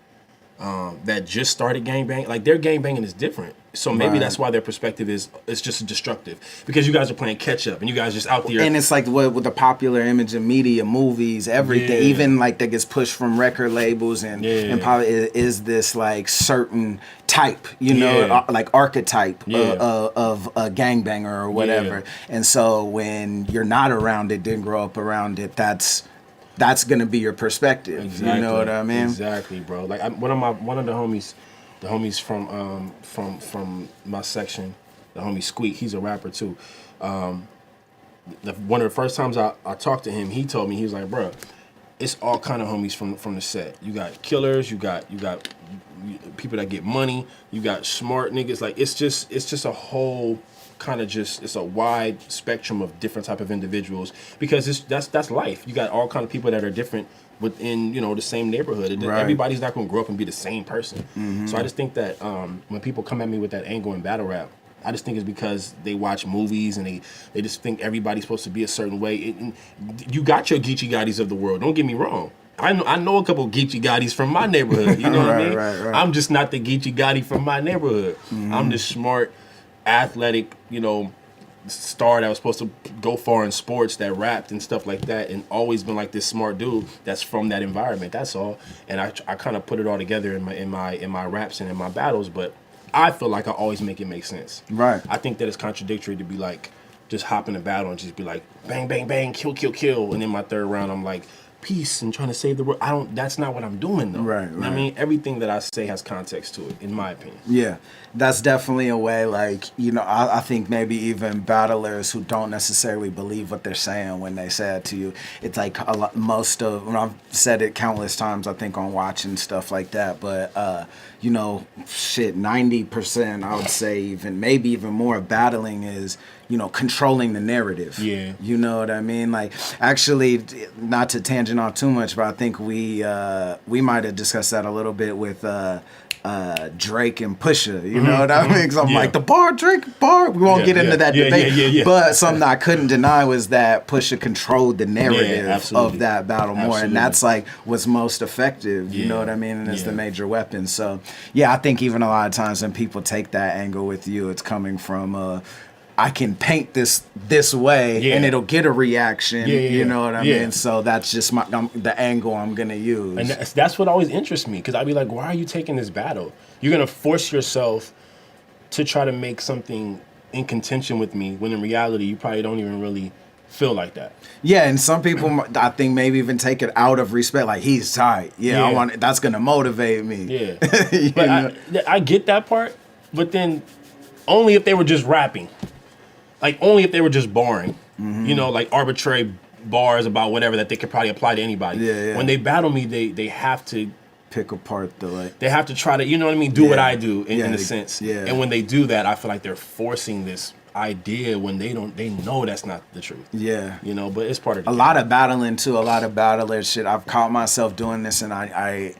that just started gangbanging, like, their gangbanging is different. So maybe that's why their perspective is just destructive, because you guys are playing catch up and you guys just out there. And it's like with the popular image of media, movies, everything, even like that gets pushed from record labels and probably is this like certain type, like archetype of a gangbanger or whatever. And so when you're not around it, didn't grow up around it, that's gonna be your perspective. Exactly. You know what I mean? Exactly, bro. Like, one of the homies from my section, the homie Squeak, he's a rapper too. One of the first times I talked to him, he told me, he was like, bro, it's all kind of homies from the set. You got killers, you got people that get money, you got smart niggas. Like it's just a whole kind of it's a wide spectrum of different type of individuals, because that's life. You got all kind of people that are different within, you know, the same neighborhood. Right. Everybody's not going to grow up and be the same person. Mm-hmm. So I just think that when people come at me with that angle in battle rap, I just think it's because they watch movies and they just think everybody's supposed to be a certain way. You got your Geechee Gottis of the world. Don't get me wrong. I know a couple Geechee Gottis from my neighborhood. You know what I mean? Right. I'm just not the Geechee Gotti from my neighborhood. Mm-hmm. I'm the smart, athletic, you know, star that was supposed to go far in sports, that rapped and stuff like that, and always been like this smart dude that's from that environment. That's all. And I kind of put it all together in my raps and in my battles, but I feel like I always make it make sense. Right. I think that it's contradictory to be like just hop in a battle and just be like bang bang bang, kill kill kill, and in my third round I'm like peace and trying to save the world. That's not what I'm doing though. Right. I mean, everything that I say has context to it, in my opinion. Yeah, that's definitely a way. Like, you know, I think maybe even battlers who don't necessarily believe what they're saying when they say it to you, it's like when I've said it countless times, I think on watching stuff like that, but you know, shit, 90% I would say, even maybe even more of battling is, you know, controlling the narrative. Yeah. You know what I mean? Like, actually, not to tangent off too much, but I think we might have discussed that a little bit with Drake and Pusha. You know what I mean? Because I'm like, Drake bar. We won't get into that debate. But something I couldn't deny was that Pusha controlled the narrative of that battle more. And that's like what's most effective. You know what I mean? And it's the major weapon. So, yeah, I think even a lot of times when people take that angle with you, it's coming from I can paint this way and it'll get a reaction. You know what I mean? So that's just the angle I'm going to use. And that's what always interests me, because I'd be like, why are you taking this battle? You're going to force yourself to try to make something in contention with me, when in reality you probably don't even really feel like that. Yeah, and some people, I think, maybe even take it out of respect, like, he's tight. That's going to motivate me. Yeah. But I get that part, but then only if they were just rapping. Like, only if they were just barring, you know, like arbitrary bars about whatever that they could probably apply to anybody. Yeah. When they battle me, they have to pick apart they have to try to, you know what I mean, do what I do in a sense. Yeah. And when they do that, I feel like they're forcing this idea when they know that's not the truth. Yeah. You know, but it's part of a lot of battling too, a lot of battlers shit. I've caught myself doing this, and I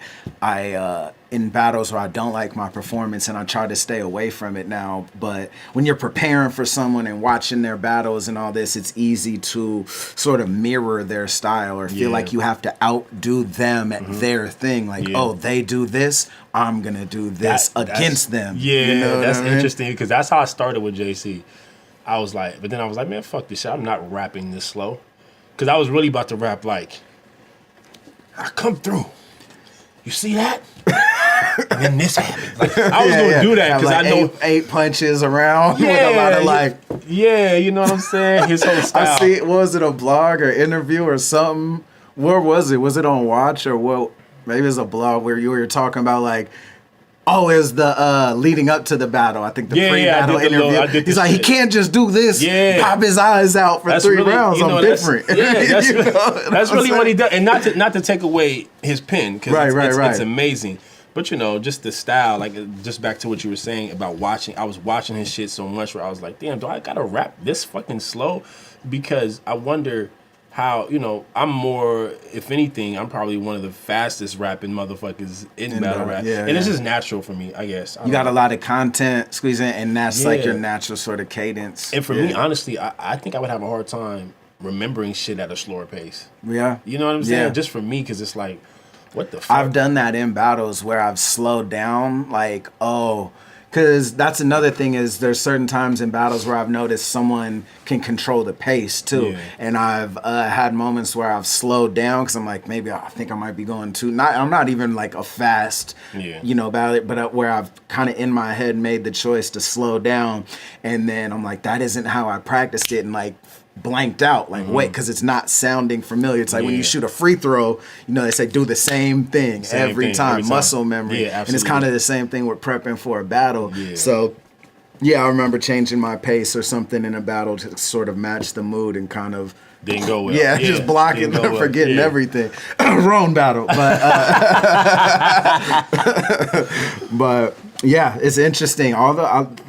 in battles where I don't like my performance, and I try to stay away from it now. But when you're preparing for someone and watching their battles and all this, it's easy to sort of mirror their style or feel like you have to outdo them at their thing. Like, oh, they do this, I'm gonna do this against them. Yeah, you know that's interesting, because that's how I started with JC. I was like, man, fuck this shit. I'm not rapping this slow. Because I was really about to rap like, I come through. You see that? And then this happened. Like, I was going to do that because like I know. Eight punches around with a lot of like. Yeah, you know what I'm saying? His whole style. I see, was it a blog or interview or something? Where was it? Was it on Watch or what? Maybe it was a blog where you were talking about like, oh, it was the leading up to the battle. I think the pre-battle interview. He's like, he can't just do this, pop his eyes out for 3 rounds. I'm different. That's really what he does. And not to take away his pen, because it's amazing. But, you know, just the style, like, just back to what you were saying about watching. I was watching his shit so much where I was like, damn, do I got to rap this fucking slow? Because I wonder how, you know, I'm more, if anything, I'm probably one of the fastest rapping motherfuckers in battle rap. And it's just natural for me, I guess. You got a lot of content squeezing, and that's like your natural sort of cadence. And for me, honestly, I think I would have a hard time remembering shit at a slower pace. Yeah. You know what I'm saying? Just for me, because it's like, what the fuck? I've done that in battles where I've slowed down, like, because that's another thing is there's certain times in battles where I've noticed someone can control the pace too. Yeah. And I've had moments where I've slowed down because I'm like, maybe I think I might be going too, I'm not even like a fast, you know, battle, but where I've kind of in my head made the choice to slow down. And then I'm like, that isn't how I practiced it. And like, blanked out, like wait, because it's not sounding familiar. It's like when you shoot a free throw, you know, they say do the same thing every time. Muscle memory. And it's kind of the same thing with prepping for a battle. So I remember changing my pace or something in a battle to sort of match the mood and kind of Didn't go well. Yeah, just blocking, forgetting everything. Wrong battle, but but yeah, it's interesting.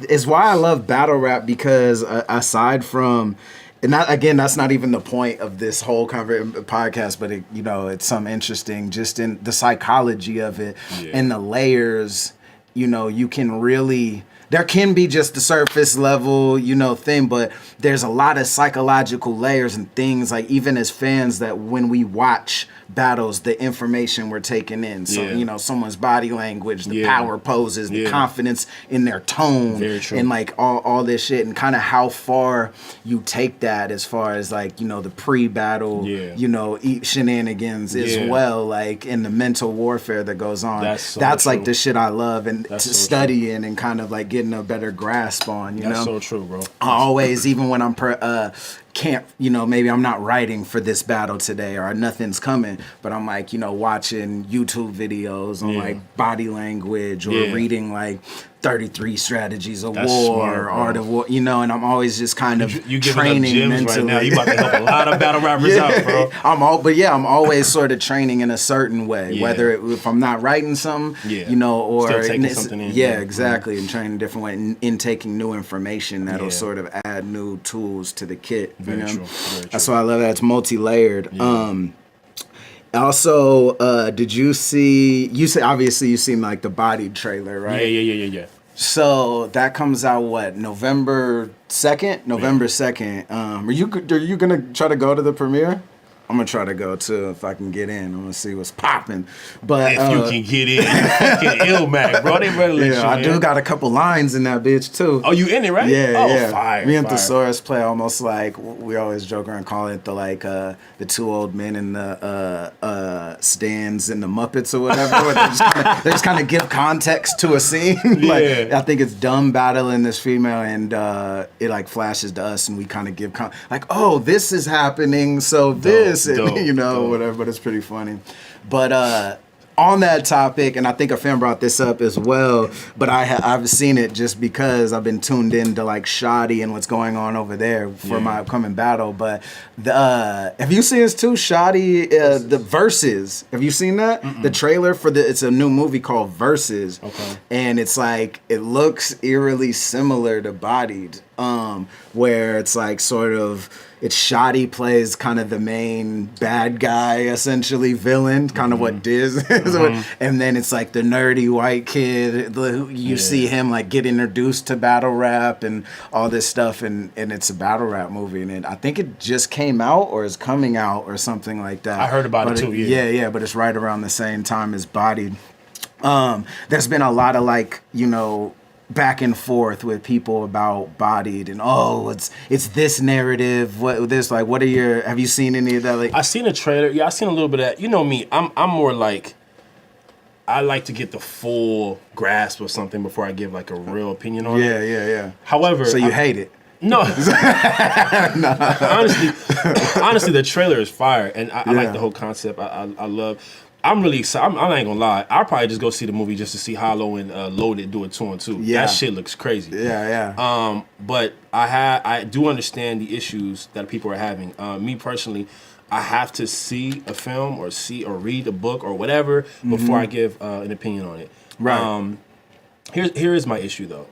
It's why I love battle rap, because aside from, and that's not even the point of this whole podcast, but it's something interesting just in the psychology of it and the layers. You can really. There can be just the surface level, thing, but there's a lot of psychological layers and things, like even as fans, that when we watch battles, the information we're taking in. So, someone's body language, the power poses, the confidence in their tone, and like all this shit, and kind of how far you take that as far as like, the pre-battle, shenanigans as well, like in the mental warfare that goes on. That's like the shit I love and studying and kind of like getting a better grasp on, That's so true, bro. I always, even when I'm can't, maybe I'm not writing for this battle today or nothing's coming, but I'm like, watching YouTube videos on like body language or reading like 33 Strategies of War, smart, or Art of War, and I'm always just kind of you training gems mentally. Right now. You about to help a lot of battle rappers out, bro. I'm always sort of training in a certain way, whether if I'm not writing something, or still taking something in. Exactly, and training a different way, in taking new information that'll sort of add new tools to the kit. Very true. That's why I love that. It's multi-layered. Also, did you see? Obviously you've seen like the Body trailer, right? Yeah. So that comes out November 2nd. November 2nd. Are you gonna try to go to the premiere? I'm gonna try to go too if I can get in. I'm gonna see what's popping. But if you can get in, fucking ILLMAC, bro. They better let you in. I do got a couple lines in that bitch too. Oh, you in it, right? Yeah. Fire. Me and Thesaurus play almost like we always joke around calling it the two old men in the stands in the Muppets or whatever. Where they just kind of give context to a scene. I think it's dumb battling this female, and it like flashes to us, and we kind of give oh, this is happening, so this. Whatever, but it's pretty funny. But on that topic, and I think a fan brought this up as well, but I've seen it just because I've been tuned into like Shoddy and what's going on over there for my upcoming battle. But have you seen this too, Shoddy? The Versus. Have you seen that? Mm-mm. The trailer for it's a new movie called Versus. Okay. And it's like it looks eerily similar to Bodied, where it's like sort of. It's Shoddy plays kind of the main bad guy, essentially villain, kind of what Diz is. And then it's like the nerdy white kid. You see him like get introduced to battle rap and all this stuff, and it's a battle rap movie. And I think it just came out or is coming out or something like that. I heard about it too, Yeah, but it's right around the same time as Bodied. There's been a lot of like, back and forth with people about Bodied and it's this narrative. What are your? Have you seen any of that? Like, I seen a trailer. Yeah, I seen a little bit of that. You know me, I'm more like I like to get the full grasp of something before I give like a real opinion on it. Yeah. However, so you hate it? No. Honestly, the trailer is fire, and I like the whole concept. I love. I'm really excited. I'm not gonna lie. I'll probably just go see the movie just to see Hollow and Loaded do a 2-on-2. Yeah. That shit looks crazy. Yeah. But I do understand the issues that people are having. Me personally, I have to see a film or read a book or whatever before I give an opinion on it. Right. Here is my issue though.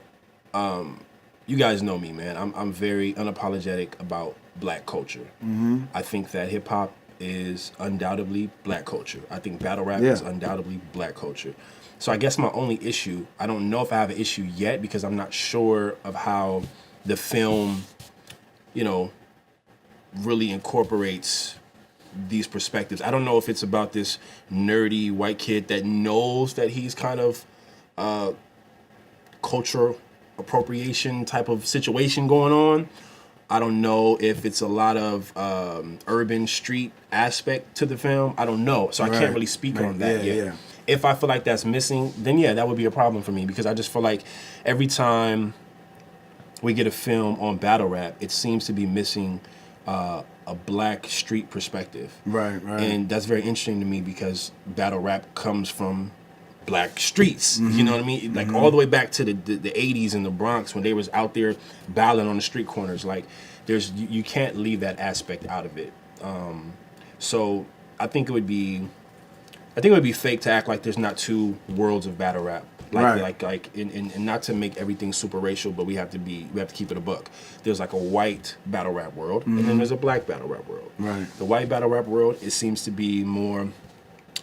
You guys know me, man. I'm very unapologetic about black culture. I think that hip hop is undoubtedly black culture. I think battle rap is undoubtedly black culture. So I guess my only issue, I don't know if I have an issue yet because I'm not sure of how the film, really incorporates these perspectives. I don't know if it's about this nerdy white kid that knows that he's kind of cultural appropriation type of situation going on. I don't know if it's a lot of urban street aspect to the film. I don't know. So I can't really speak on that yet. Yeah. If I feel like that's missing, then that would be a problem for me because I just feel like every time we get a film on battle rap, it seems to be missing a black street perspective. Right. And that's very interesting to me because battle rap comes from black streets. You know what I mean? Like all the way back to the 80s in the Bronx when they was out there battling on the street corners. Like you can't leave that aspect out of it. So I think it would be fake to act like there's not two worlds of battle rap. And not to make everything super racial, but we have to keep it a buck. There's like a white battle rap world, and then there's a black battle rap world. Right. The white battle rap world, it seems to be more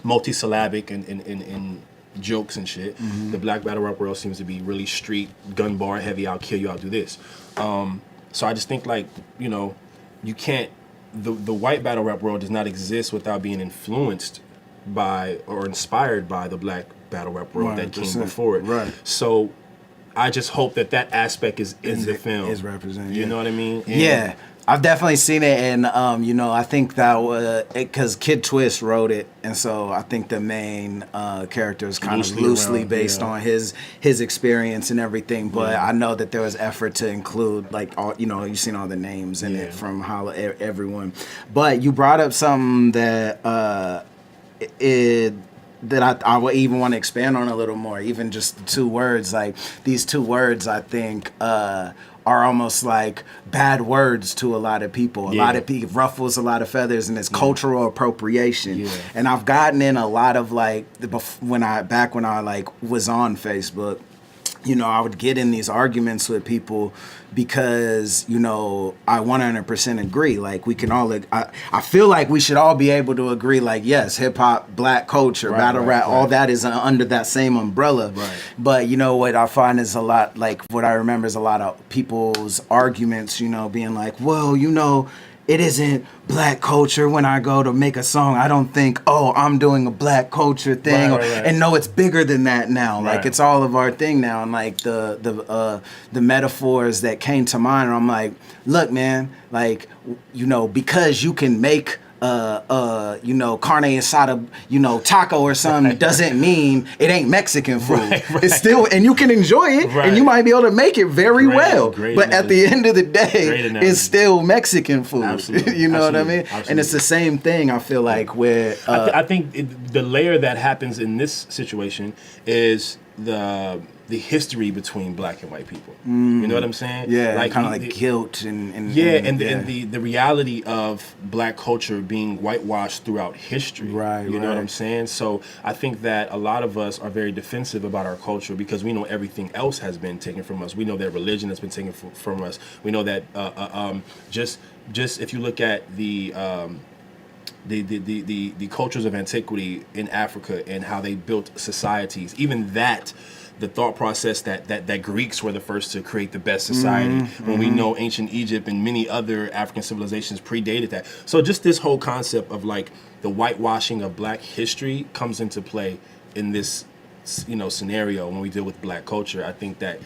multisyllabic and jokes and shit. The black battle rap world seems to be really street, gun bar heavy. I'll kill you. I'll do this. So I just think you can't. The white battle rap world does not exist without being influenced by or inspired by the black battle rap world that came before it. Right. So I just hope that aspect is in the film. Is represented. You know what I mean? And I've definitely seen it, and I think that was because Kid Twist wrote it, and so I think the main character is kind of loosely based on his experience and everything. But I know that there was effort to include all you've seen all the names in it from everyone. But you brought up something that that I would even want to expand on a little more, even just the two words. Like these two words, I think are almost like bad words to a lot of people. A lot of people ruffles a lot of feathers, and it's cultural appropriation. Yeah. And I've gotten in a lot of when I was on Facebook. I would get in these arguments with people because, I 100% agree. Like, we can all, I feel like we should all be able to agree, yes, hip hop, black culture, battle rap, all that is under that same umbrella. Right. But, what I find is a lot, what I remember is a lot of people's arguments, being like, well, it isn't black culture when I go to make a song. I don't think, I'm doing a black culture thing. And no, it's bigger than that now. Like, it's all of our thing now. And the metaphors that came to mind, I'm like, look, man, because you can make carne asada, taco or something doesn't mean it ain't Mexican food. Right. It's still, and you can enjoy it, and you might be able to make it very well. But at the end of the day, it's still Mexican food. Absolutely. You know what I mean? Absolutely. And it's the same thing, I feel like, where... I think the layer that happens in this situation is the history between black and white people. You know what I'm saying? Yeah, kind of like guilt and the reality of black culture being whitewashed throughout history. Right. You know what I'm saying? So I think that a lot of us are very defensive about our culture because we know everything else has been taken from us. We know that religion has been taken from us. We know that just if you look at the cultures of antiquity in Africa and how they built societies, even that. The thought process that Greeks were the first to create the best society, when we know ancient Egypt and many other African civilizations predated that. So just this whole concept of the whitewashing of black history comes into play in this scenario when we deal with black culture. I think that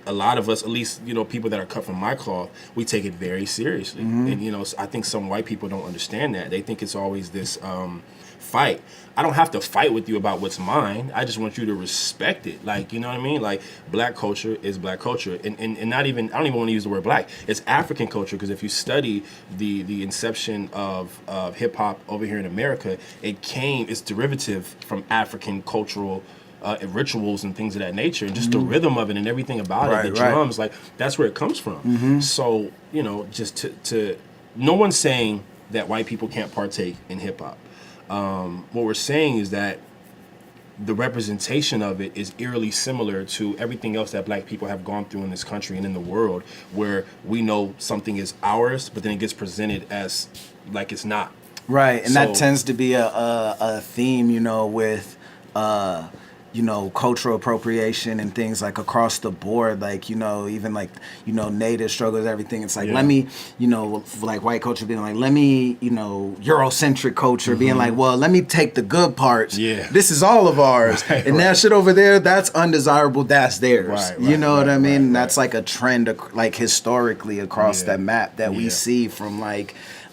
a lot of us, at least people that are cut from my cloth, we take it very seriously. And I think some white people don't understand that. They think it's always this fight. I don't have to fight with you about what's mine. I just want you to respect it. You know what I mean? Black culture is black culture. And not even, I don't even want to use the word black. It's African culture, because if you study the inception of hip hop over here in America, it's derivative from African cultural rituals and things of that nature, and just the rhythm of it and everything about it, the drums, that's where it comes from. So, just to no one's saying that white people can't partake in hip hop. What we're saying is that the representation of it is eerily similar to everything else that black people have gone through in this country and in the world, where we know something is ours, but then it gets presented as like it's not. Right, and that tends to be a theme, with cultural appropriation and things across the board, even native struggles, everything. It's let me, white culture being let me, Eurocentric culture being well, let me take the good parts. Yeah. This is all of ours. That shit over there, that's undesirable, that's theirs. You know what I mean? That's a trend, historically across that map that we see from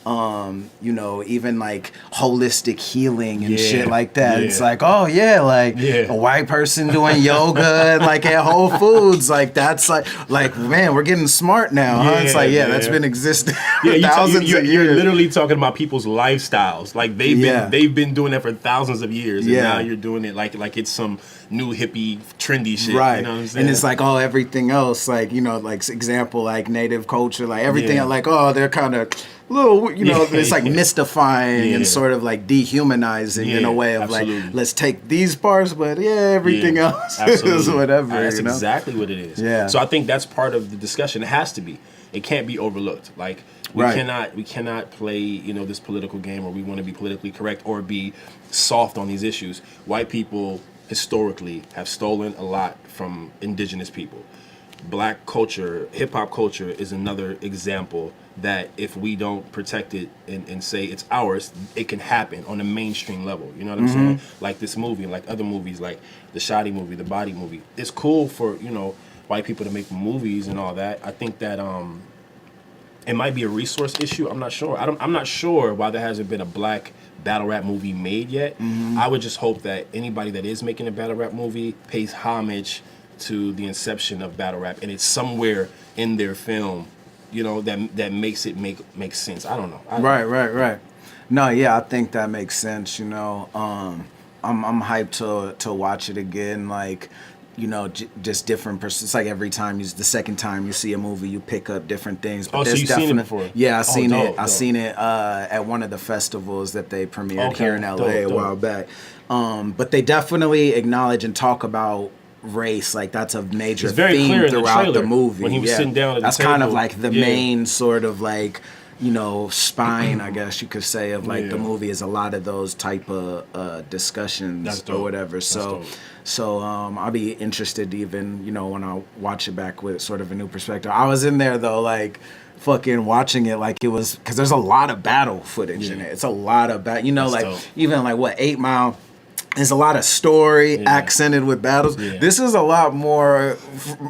you know, even like holistic healing and shit like that. It's like, oh yeah, like a white person doing yoga and like at Whole Foods, like that's like man, we're getting smart now, huh? It's like, that's been existing for thousands of years. You're literally talking about people's lifestyles. Like they've been doing that for thousands of years, and now you're doing it like it's some new hippie trendy shit. Right. You know what I'm saying? And it's like, oh, everything else, like, you know, like example, like native culture, like everything, like, oh, they're kind of little, you know, it's like mystifying and sort of like dehumanizing in a way of like, let's take these parts, but everything else is whatever. That's you know? exactly what it is. Yeah. So I think that's part of the discussion. It has to be. It can't be overlooked. Like we cannot play, you know, this political game where we want to be politically correct or be soft on these issues. White people historically have stolen a lot from indigenous people. Black culture, hip hop culture is another example that if we don't protect it and say it's ours, it can happen on a mainstream level. You know what I'm saying? Like this movie, like other movies, like the Shoddy movie, the Body movie. It's cool for, you know, white people to make movies and all that. I think that it might be a resource issue. I'm not sure. I'm not sure why there hasn't been a black battle rap movie made yet. I would just hope that anybody that is making a battle rap movie pays homage to the inception of battle rap, and it's somewhere in their film, you know, that makes it make sense. I don't know. Right. No, yeah, I think that makes sense. You know, I'm hyped to watch it again. Like, you know, just different. It's like every time the second time you see a movie, you pick up different things. But so you've seen it before? Yeah, I seen it. I seen it at one of the festivals that they premiered here in LA a while back. But they definitely acknowledge and talk about race, like that's a major theme throughout the movie. When he was sitting down at the that's table, kind of like the main sort of like, you know, spine, I guess you could say, of like the movie is a lot of those type of discussions or whatever. So I'll be interested even, you know, when I watch it back with sort of a new perspective. I was in there though, like fucking watching it like it was, because there's a lot of battle footage in it. It's a lot of you know, that's like even like what 8 Mile. There's a lot of story accented with battles. This is a lot more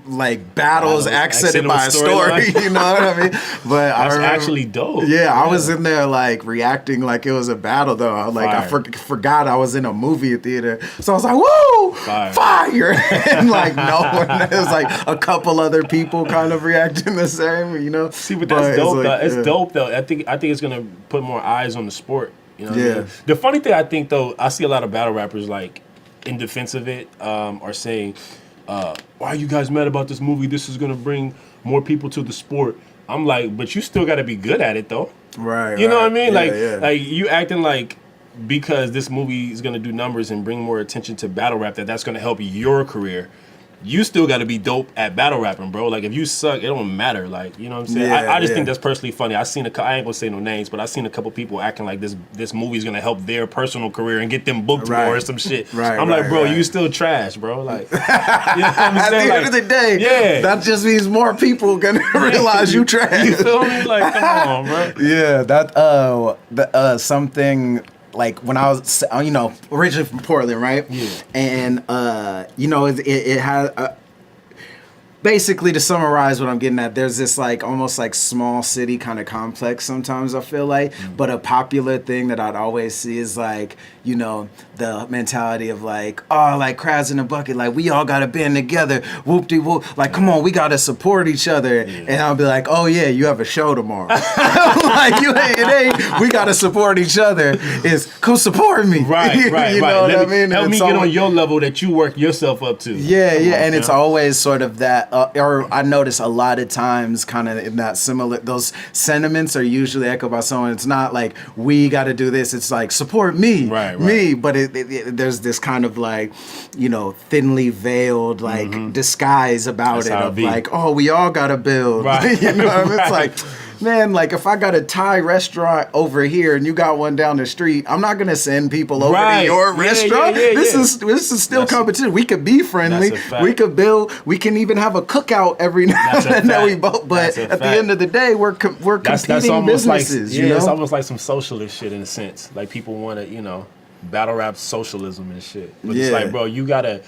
like battles accented by a story. You know what I mean? But that's actually dope. Yeah, I was in there like reacting like it was a battle though. Like I forgot I was in a movie theater, so I was like, "Woo, fire!" And like no one. It was like a couple other people kind of reacting the same. You know? See, but that's dope. Like, it's dope though. I think it's gonna put more eyes on the sport. You know what I mean? The funny thing I think though, I see a lot of battle rappers like in defense of it are saying, why are you guys mad about this movie? This is gonna bring more people to the sport. I'm like, but you still gotta be good at it though. Right. You know what I mean? Like you acting like because this movie is gonna do numbers and bring more attention to battle rap that's gonna help your career. You still got to be dope at battle rapping, bro. Like, if you suck, it don't matter. Like, you know what I'm saying? I just think that's personally funny. I ain't going to say no names, but I seen a couple people acting like this movie's going to help their personal career and get them booked more or some shit. I'm like, bro, you still trash, bro. Like, you know what I'm at saying? the end of the day, that just means more people going to realize you trash. You feel me? Like, come on, bro. Yeah, that, something... Like when I was, you know, originally from Portland, right? Yeah. And you know, it had basically, to summarize what I'm getting at, there's this like almost like small city kind of complex sometimes I feel like, but a popular thing that I'd always see is like, you know, the mentality of like, oh, like crabs in a bucket, like we all gotta band together, whoop-de-whoop, like come on, we gotta support each other. And I'll be like, oh yeah, you have a show tomorrow. Like it ain't, we gotta support each other, is come support me. Right. You know what I mean? Help me get on your level that you work yourself up to. Yeah, and it's always sort of that, or I notice a lot of times kind of in that similar, those sentiments are usually echoed by someone. It's not like, we gotta do this, it's like, support me. Me, but there's this kind of like, you know, thinly veiled like disguise about it of like, oh, we all gotta build. You know what I mean? It's like, man, like if I got a Thai restaurant over here and you got one down the street, I'm not gonna send people over to your restaurant. This is still competition. We could be friendly. We could build. We can even have a cookout every now and then that we both. But at the end of the day, we're competing businesses. Like, it's almost like some socialist shit in a sense. Like people want to, you know, battle rap socialism and shit. But it's like, bro, you gotta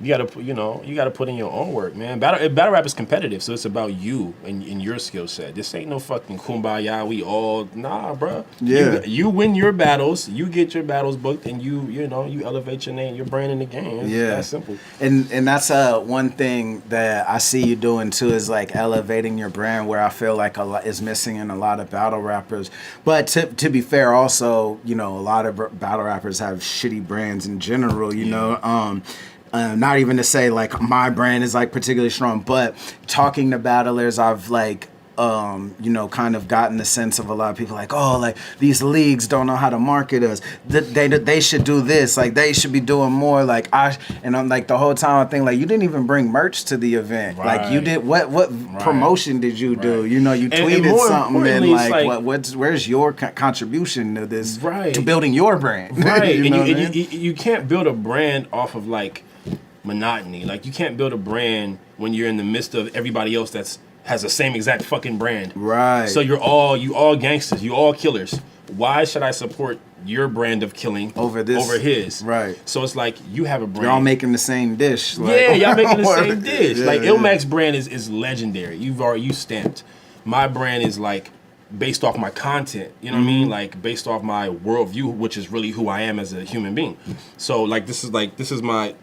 you gotta put in your own work, man. Battle rap is competitive, so it's about you and your skill set. This ain't no fucking kumbaya. We all bro. Yeah. You win your battles, you get your battles booked, and you elevate your name, your brand in the game. It's that simple. And that's one thing that I see you doing too is like elevating your brand, where I feel like a lot is missing in a lot of battle rappers. But to be fair, also, a lot of battle rappers have shitty brands in general. You know. Not even to say like my brand is like particularly strong, but talking to battlers, I've like kind of gotten the sense of a lot of people like, oh, like these leagues don't know how to market us. They should do this. Like they should be doing more. Like I'm like the whole time I think like you didn't even bring merch to the event. Right. Like you did what promotion did you do? You tweeted and something and like where's your contribution to this to building your brand? Right. You can't build a brand off of like monotony. Like you can't build a brand when you're in the midst of everybody else has the same exact fucking brand. Right. So you all gangsters, you all killers. Why should I support your brand of killing over his? Right. So it's like you have a brand. You're all making the same dish. Like, y'all making the same dish. Like ILLMAC'S brand is legendary. You stamped. My brand is like based off my content, you know what I mean? Like based off my worldview, which is really who I am as a human being. So like this is my.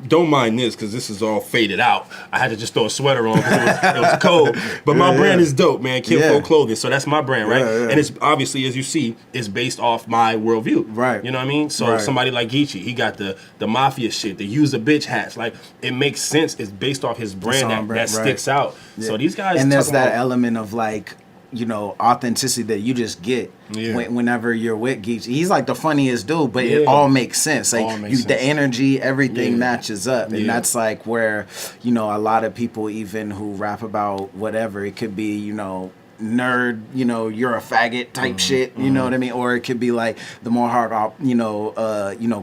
Don't mind this because this is all faded out. I had to just throw a sweater on because it was cold. But my brand is dope, man. Kinfolk Clothing. So that's my brand, right? And it's obviously, as you see, it's based off my worldview. Right. You know what I mean? So somebody like Geechee, he got the mafia shit, the use a bitch hats. Like it makes sense. It's based off his brand that sticks out. Yeah. So these guys. And there's that element of like, authenticity that you just get whenever you're with Geechee. He's like the funniest dude, but it all makes sense. Like the energy, everything matches up, and that's like where a lot of people even who rap about whatever it could be, nerd, you're a faggot type shit, you know what I mean? Or it could be like the more hard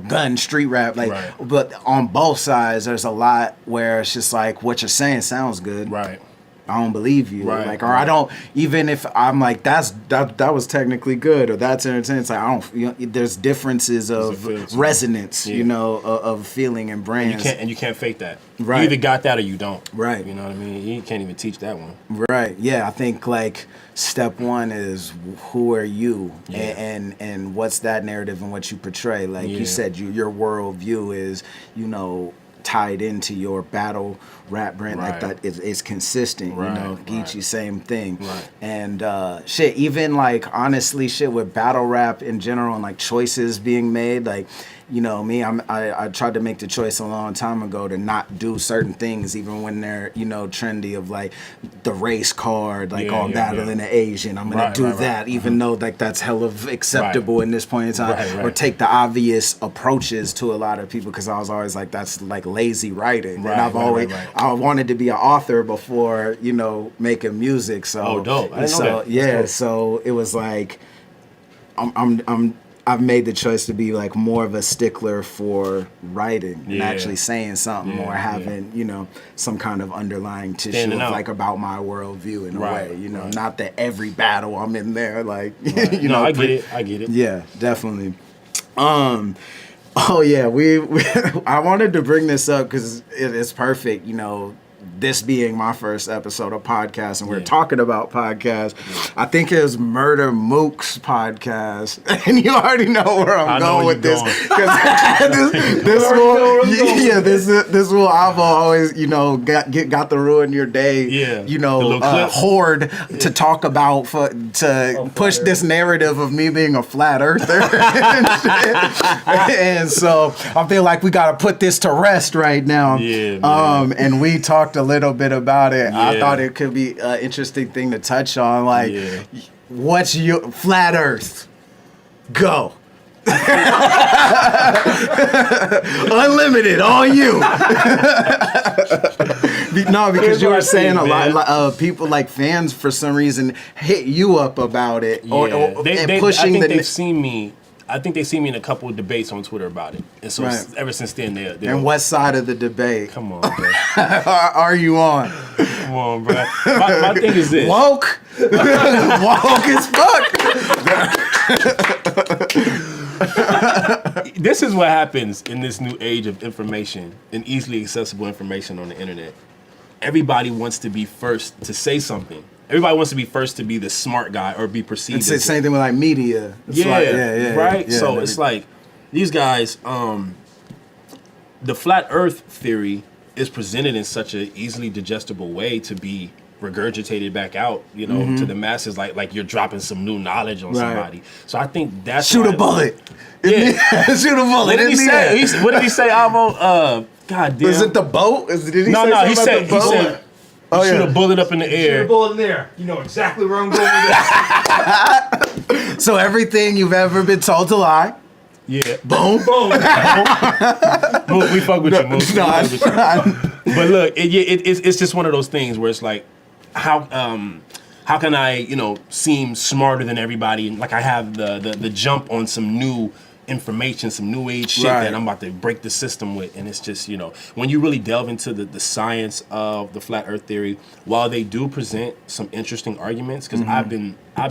gun street rap, like. But on both sides, there's a lot where it's just like what you're saying sounds good, right? I don't believe you, like, or I don't. Even if I'm like, that was technically good, or that's entertaining. It's like I don't. There's differences of resonance, of feeling and brands. And you can't fake that. Right. You either got that or you don't. Right. You know what I mean? You can't even teach that one. Right. Yeah. I think like step one is who are you, and what's that narrative and what you portray. Like you said, your worldview is tied into your battle rap brand, like that is consistent, Geechee, same thing, and shit, even like honestly shit with battle rap in general and like choices being made, like me, I tried to make the choice a long time ago to not do certain things, even when they're trendy, of like the race card, like battling an Asian, I'm gonna do that, even though like that's hell of acceptable in this point in time, or take the obvious approaches to a lot of people, because I was always like, that's like lazy writing, and I've always I wanted to be an author before making music, so dope. I didn't know that. So it was like I've made the choice to be like more of a stickler for writing and actually saying something, or having some kind of underlying tissue of like about my worldview in a way, not that every battle I'm in there like I get it. Yeah, definitely. Oh yeah, we I wanted to bring this up because it's perfect, this being my first episode of podcast, and we're talking about podcasts. I think it was Murder Mook's podcast, and you already know where I'm going with this. This will I've always got the ruin your day. Horde to talk about push this narrative of me being a flat earther, and so I feel like we got to put this to rest right now. And we talked a little bit about it. I thought it could be an interesting thing to touch on. Like, what's your flat Earth? Go. Unlimited on you. No, because you were saying a lot of people, like fans, for some reason, hit you up about it, or pushing. I think they've seen me. I think they see me in a couple of debates on Twitter about it, and so ever since then, they're. And what side of the debate? Come on, bro. Are you on? Come on, bro. My thing is this: woke, woke as fuck. this is what happens in this new age of information and easily accessible information on the internet. Everybody wants to be first to say something. Everybody wants to be first to be the smart guy or be perceived. It's the same thing with like media. It's Right. Yeah, so it's like these guys. The flat Earth theory is presented in such an easily digestible way to be regurgitated back out, to the masses, like you're dropping some new knowledge on somebody. So I think that's shoot a bullet. Yeah, shoot a bullet. What did he say? What did he say, Avo? God damn. Is it the boat? Did he no, say no. He something said about the boat? Shoot a bullet up in the air. Shoot a bullet in there. You know exactly where I'm going with this. So everything you've ever been told to lie. Yeah. Boom. Boom. Moose, we fuck with you, Moose. But look, it's just one of those things where it's like, how can I, seem smarter than everybody? And like I have the jump on some new information, some new age shit that I'm about to break the system with. And it's just, when you really delve into the science of the flat earth theory, while they do present some interesting arguments, because I've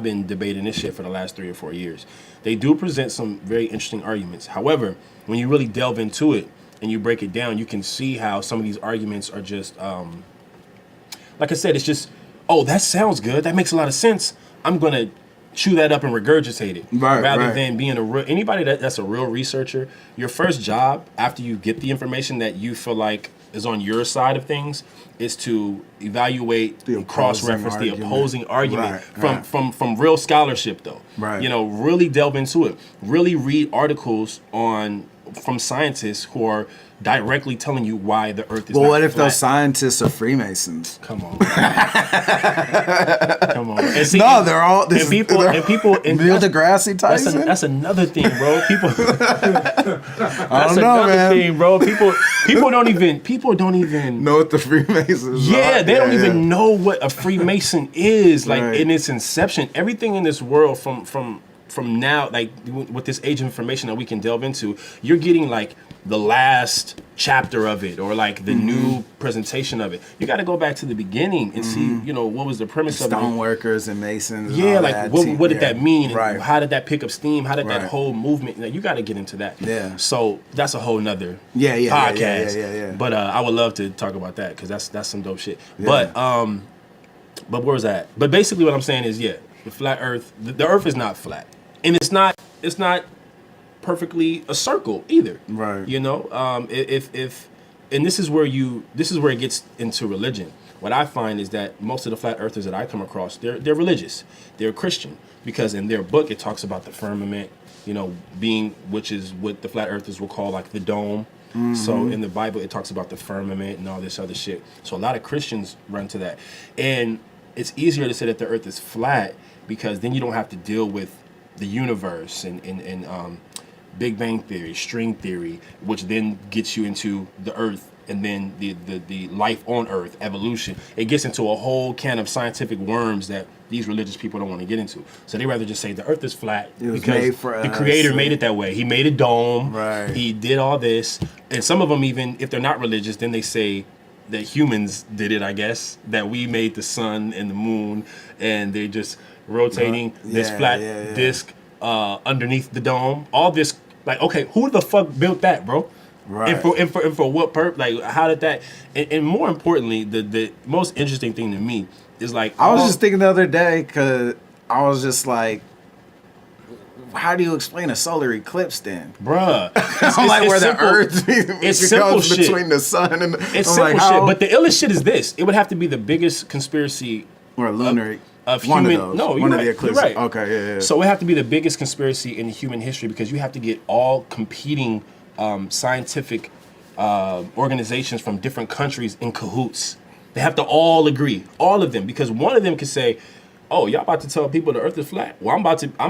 been debating this shit for the last 3 or 4 years. They do present some very interesting arguments. However, when you really delve into it and you break it down, you can see how some of these arguments are just, like I said, it's just, oh, that sounds good. That makes a lot of sense. I'm going to chew that up and regurgitate it. Rather than being anybody that's a real researcher, your first job after you get the information that you feel like is on your side of things is to evaluate and cross-reference the opposing argument from real scholarship, though. Really delve into it. Really read articles from scientists who are directly telling you why the Earth is not what if flat. those scientists are Freemasons? Come on. Come on. And see, No, they're all... And people... Neil deGrasse Tyson? That's another thing, bro. People... I don't know, man. Thing, bro. People don't even... know what the Freemasons are. Yeah, they don't even know what a Freemason is, like, in its inception. Everything in this world from now, like, with this age of information that we can delve into, you're getting, like, the last chapter of it or like the new presentation of it. You got to go back to the beginning and see, what was the premise of it. Stoneworkers and masons. Yeah, and like what did that mean? And how did that pick up steam? How did that whole movement? You got to get into that. Yeah. So that's a whole nother podcast. Yeah. But I would love to talk about that because that's some dope shit. Yeah. But where was that? But basically what I'm saying is, the flat Earth. The Earth is not flat, and it's not perfectly a circle either. Right. If and this is where it gets into religion. What I find is that most of the flat earthers that I come across, they're religious. They're Christian because in their book it talks about the firmament, which is what the flat earthers will call like the dome. So in the Bible it talks about the firmament and all this other shit. So a lot of Christians run to that. And it's easier to say that the earth is flat because then you don't have to deal with the universe and Big Bang Theory, string theory, which then gets you into the Earth and then the life on Earth, evolution. It gets into a whole can of scientific worms that these religious people don't want to get into. So they rather just say the Earth is flat because the Creator made it that way. He made a dome. Right. He did all this. And some of them even, if they're not religious, then they say that humans did it, I guess, that we made the sun and the moon and they're just rotating this flat disc underneath the dome. All this. Like, okay, who the fuck built that, bro? Right. And for what purpose? Like, how did that? And more importantly, the most interesting thing to me is like... I was just thinking the other day, because I was just like, how do you explain a solar eclipse then? Bruh. I'm like, where the Earth it's simple shit. Between the sun and... It's simple shit. But the illest shit is this. It would have to be the biggest conspiracy... Or lunar... Of one human, of those. No, one you're of the eclipses. Right. Okay, yeah. So it would have to be the biggest conspiracy in human history because you have to get all competing scientific organizations from different countries in cahoots. They have to all agree, all of them, because one of them could say, "Oh, y'all about to tell people the Earth is flat." Well, I'm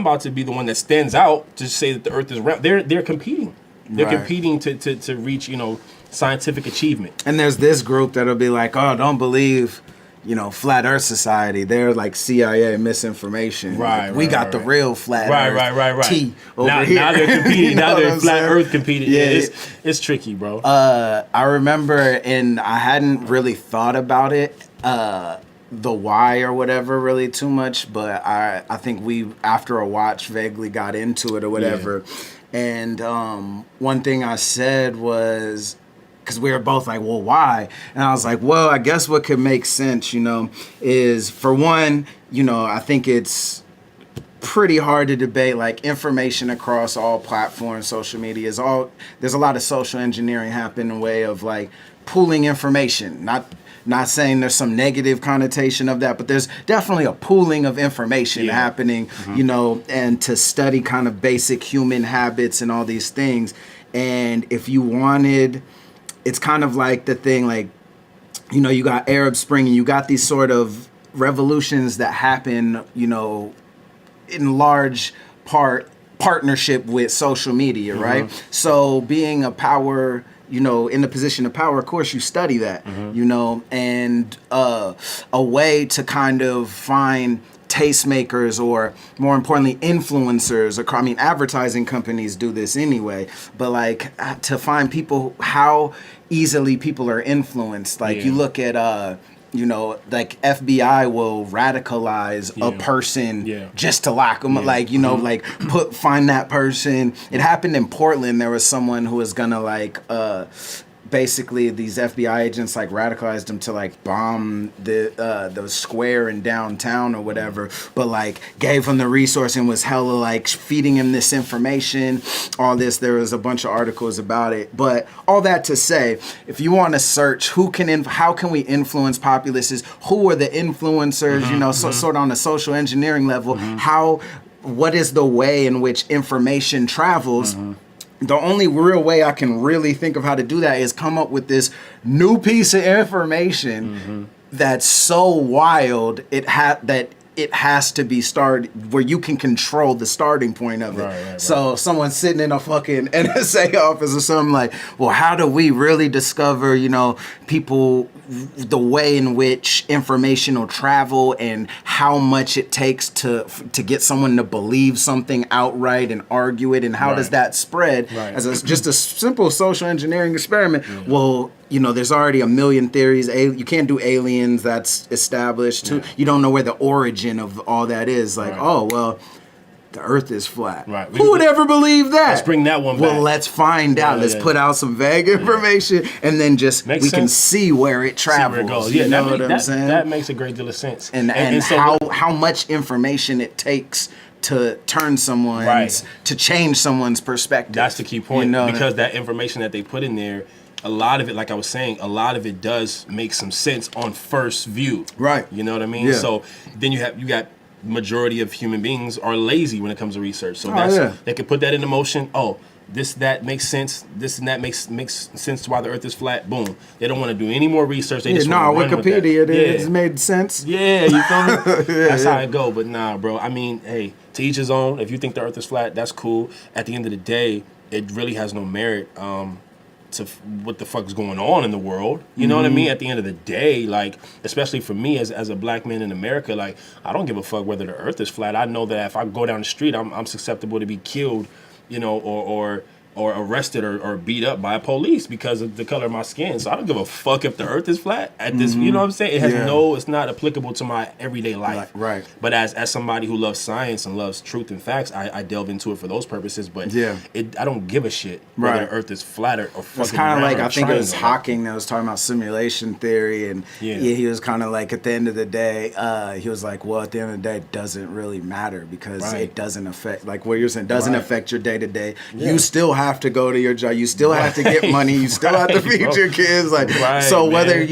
about to be the one that stands out to say that the Earth is round. They're competing. They're competing to reach scientific achievement. And there's this group that'll be like, "Oh, don't believe." Flat Earth Society, they're like CIA misinformation. Right. We got the real flat Earth T over here. Now they're competing. Now they're flat Earth competing. Yeah, it's tricky, bro. I remember, and I hadn't really thought about it the why or whatever really too much, but I think we, after a watch, vaguely got into it or whatever. And one thing I said was, because we were both like, well, why? And I was like, well, I guess what could make sense, is, for one, I think it's pretty hard to debate, like, information across all platforms. Social media is all, there's a lot of social engineering happening in a way of, like, pooling information. Not saying there's some negative connotation of that, but there's definitely a pooling of information happening, and to study kind of basic human habits and all these things. And if you wanted, it's kind of like the thing, like, you got Arab Spring, and you got these sort of revolutions that happen, in large partnership with social media, right? So being a power, in the position of power, of course you study that, and a way to kind of find tastemakers, or more importantly, influencers. I mean, advertising companies do this anyway, but like to find people, how easily people are influenced. Like you look at, like FBI will radicalize a person just to lock them. Like, like find that person. It happened in Portland. There was someone who was gonna like, basically these FBI agents like radicalized them to like bomb the square in downtown or whatever, but like gave him the resource and was hella like feeding him this information, all this. There was a bunch of articles about it, but all that to say, if you want to search how can we influence populaces, who are the influencers, so sort of on a social engineering level, what is the way in which information travels. The only real way I can really think of how to do that is come up with this new piece of information that's so wild that it has to be started where you can control the starting point of it. Right. So someone's sitting in a fucking NSA office or something like, well, how do we really discover, people, the way in which information will travel and how much it takes to get someone to believe something outright and argue it, and how does that spread as just a simple social engineering experiment? Well, there's already a million theories. You can't do aliens, that's established. You don't know where the origin of all that is. Like, oh, well, the earth is flat. Right. Who would ever believe that? Let's bring that one back. Well, let's find out. Let's put out some vague information, and then we can see where it travels. See where it goes. You know what I'm saying? That makes a great deal of sense. And so how much information it takes to turn to change someone's perspective. That's the key point, because that information that they put in there, a lot of it, like I was saying, a lot of it does make some sense on first view. Right. You know what I mean? Yeah. So then you got majority of human beings are lazy when it comes to research. So they can put that into motion. Oh, that makes sense. This and that makes sense to why the earth is flat. Boom. They don't want to do any more research. They just want to run Wikipedia, with that. It's made sense. Yeah, you feel me? That's how it go. But nah, bro. I mean, hey, to each his own. If you think the earth is flat, that's cool. At the end of the day, it really has no merit to what the fuck is going on in the world. You know what I mean? At the end of the day, like, especially for me as a black man in America, like, I don't give a fuck whether the earth is flat. I know that if I go down the street, I'm susceptible to be killed, or arrested or beat up by police because of the color of my skin. So I don't give a fuck if the earth is flat at this, you know what I'm saying? It has it's not applicable to my everyday life. Right. But as somebody who loves science and loves truth and facts, I delve into it for those purposes. But I don't give a shit whether the earth is flat or fucking It's kind of like, I think it was Hawking that was talking about simulation theory, and he was kind of like, at the end of the day, he was like, well, at the end of the day, it doesn't really matter because it doesn't affect, like what you're saying, doesn't affect your day to day. You still have to go to your job. You still have to get money. You still have to feed your kids. Like, so whether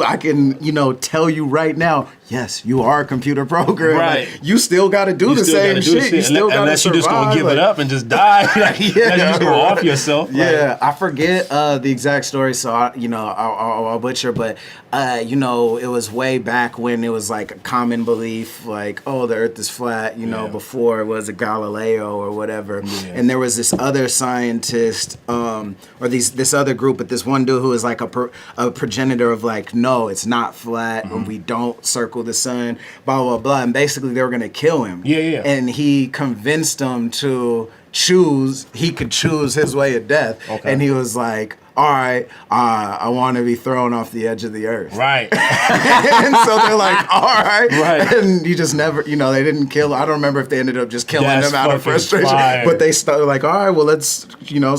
I can, tell you right now, yes, you are a computer programmer. Right. Like, you still got to do the same shit. You still got to survive. Unless you just gonna give it up and just die. Like, you just go off yourself. Yeah, I forget the exact story, so I'll butcher. But it was way back when it was like a common belief, like, oh, the Earth is flat. Before it was a Galileo or whatever. Yeah. And there was this other scientist, or this other group, but this one dude who was like a progenitor of like, no, it's not flat, and we don't circle the sun, blah blah blah, and basically they were gonna kill him. And he convinced them to choose. He could choose his way of death, and he was like, all right, I want to be thrown off the edge of the earth. Right. And so they're like, all right. Right. And you just never, they didn't kill. I don't remember if they ended up just killing That's them out of frustration. fire. But they started like, all right, well, let's,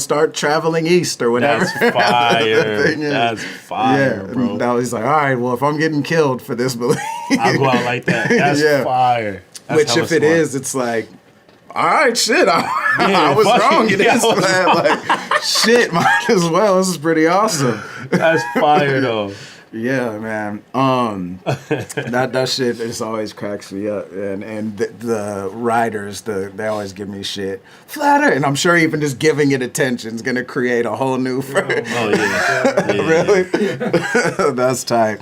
start traveling east or whatever. That's fire. That's fire, bro. And that was like, all right, well, if I'm getting killed for this belief. I'll go out like that. That's fire. That's Which if it is, it's like, all right, shit, I was wrong. It is, man. Like, shit, might as well. This is pretty awesome. That's fire, though. Yeah, man. That shit just always cracks me up, and the writers, they always give me shit. Flatter, and I'm sure even just giving it attention is gonna create a whole new. Really? That's tight.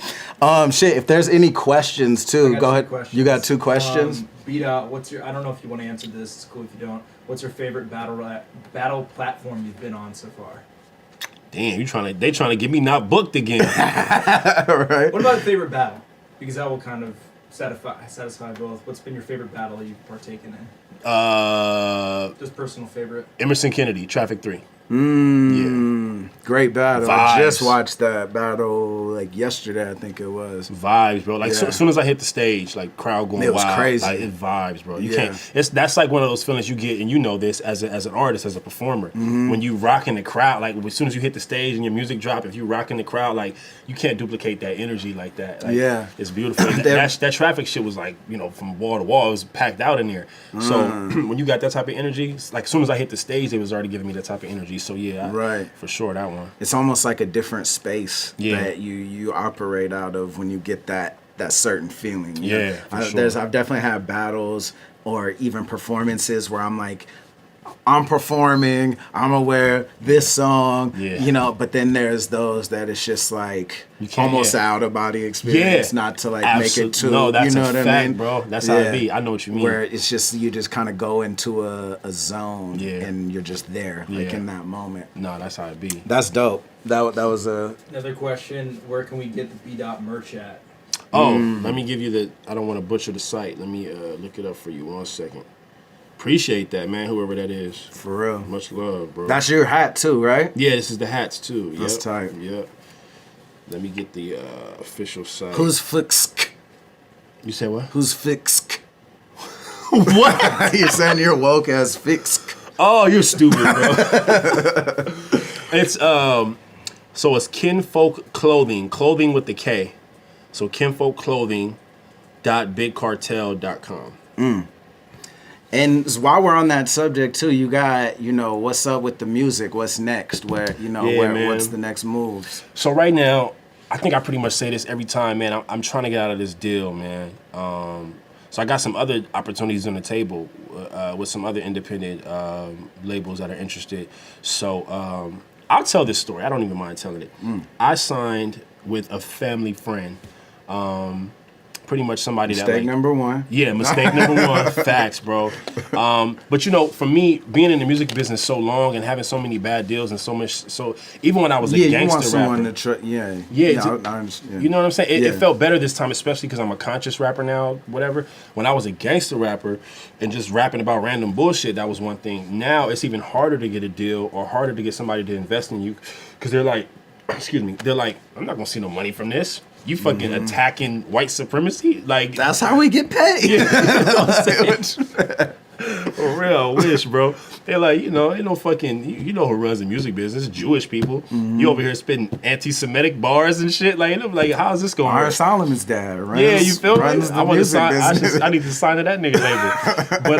Shit. If there's any questions too, go ahead. You got 2 questions. Beat out. I don't know if you want to answer this. It's cool if you don't. What's your favorite battle platform you've been on so far? Damn, they trying to get me not booked again. Right. What about favorite battle? Because that will kind of satisfy both. What's been your favorite battle you've partaken in? Just personal favorite. Emerson Kennedy, Traffic 3. Great battle. Vibes. I just watched that battle like yesterday, I think it was. Vibes, bro. Like as soon as I hit the stage, like crowd going wild. It was crazy. Like it vibes, bro. You can't. That's like one of those feelings you get, and you know this as an artist, as a performer. When you rocking the crowd, like as soon as you hit the stage and your music drop, if you rocking the crowd, like you can't duplicate that energy like that. Like, it's beautiful. that traffic shit was like from wall to wall. It was packed out in there. So when you got that type of energy, like as soon as I hit the stage, they was already giving me that type of energy. So for sure that one. It's almost like a different space that you operate out of when you get that certain feeling. Sure. I've definitely had battles or even performances where I'm like, I'm performing, I'm aware this song, but then there's those that it's just like almost out of body experience, not to like make it too. No, that's what fact, I mean, bro. That's how it be. I know what you mean. Where it's just you just kind of go into a zone and you're just there, like in that moment. No, that's how it be. That's dope. That was another question. Where can we get the B-Dot merch at? Oh, let me give you I don't want to butcher the site. Let me look it up for you. 1 second. Appreciate that, man, whoever that is. For real. Much love, bro. That's your hat too, right? Yeah, this is the hats too. That's tight. Yep. Let me get the official site. Who's Fixk? You said what? Who's Fixk? What? You're saying you're woke as Fixk. Oh, you're stupid, bro. It's so it's Kinfolk Clothing with the K. So kinfolkclothing.bigcartel.com. And while we're on that subject too, you got, what's up with the music? What's next? What's the next moves? So right now, I think I pretty much say this every time, man. I'm trying to get out of this deal, man. So I got some other opportunities on the table with some other independent labels that are interested. So I'll tell this story. I don't even mind telling it. I signed with a family friend. Pretty much somebody mistake number 1. Yeah, mistake number 1. Facts, bro. But for me, being in the music business so long and having so many bad deals and so even when I was a gangster you want someone rapper, to you know what I'm saying? It felt better this time, especially because I'm a conscious rapper now. Whatever. When I was a gangster rapper and just rapping about random bullshit, that was one thing. Now it's even harder to get a deal or harder to get somebody to invest in you because they're like, they're like, I'm not gonna see no money from this. You fucking attacking white supremacy? Like that's how we get paid. Yeah, for real, I wish, bro. They're like, ain't no fucking, who runs the music business? Jewish people. You over here spitting anti-Semitic bars and shit. Like, I'm like, how's this going? R. Solomon's dad, right? Yeah, you feel me? I want to sign. I need to sign to that nigga label. But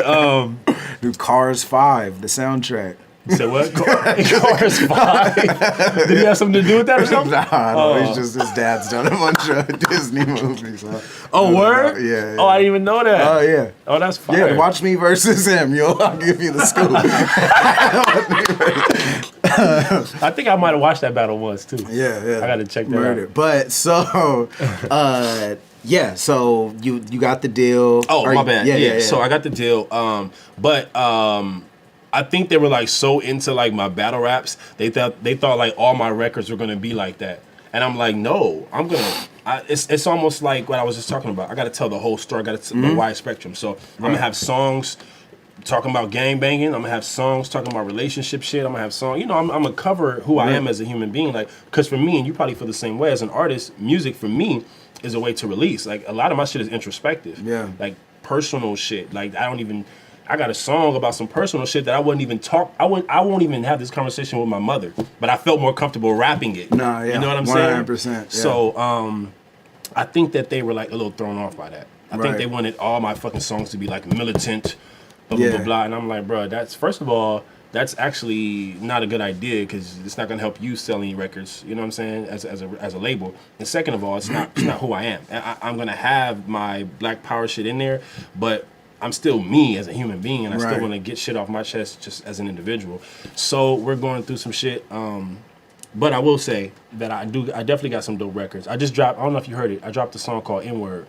dude, Cars 5, the soundtrack. You said what? Cars 5. Did he have something to do with that or something? Nah, he's just his dad's done a bunch of Disney movies. Word? Yeah. Oh, I didn't even know that. Oh, yeah. Oh, that's fire. Yeah, watch me versus him. I'll give you the scoop. I think I might have watched that battle once, too. Yeah. I got to check that out. But, so you got the deal. Oh, my bad. Yeah. So I got the deal. I think they were like so into like my battle raps. They thought like all my records were gonna be like that. And I'm like, no, it's almost like what I was just talking about. I gotta tell the whole story. I gotta tell the wide spectrum. So I'm gonna have songs talking about gang banging. I'm gonna have songs talking about relationship shit. I'm gonna have songs. You know, I'm gonna cover who I am as a human being. Like, because for me, and you probably feel the same way as an artist, music for me is a way to release. Like, a lot of my shit is introspective. Yeah. Like personal shit. Like, I got a song about some personal shit that I wouldn't even talk. I won't even have this conversation with my mother. But I felt more comfortable rapping it. Nah, yeah. You know what I'm saying? 100%. Yeah. So, I think that they were like a little thrown off by that. I think they wanted all my fucking songs to be like militant, blah, blah, blah, blah. And I'm like, bro, first of all, that's actually not a good idea because it's not going to help you sell any records, you know what I'm saying, as a label. And second of all, it's not who I am. I'm going to have my Black Power shit in there, but I'm still me as a human being, and I still want to get shit off my chest just as an individual. So we're going through some shit. But I will say that I definitely got some dope records. I just dropped, I don't know if you heard it, I dropped a song called N-Word.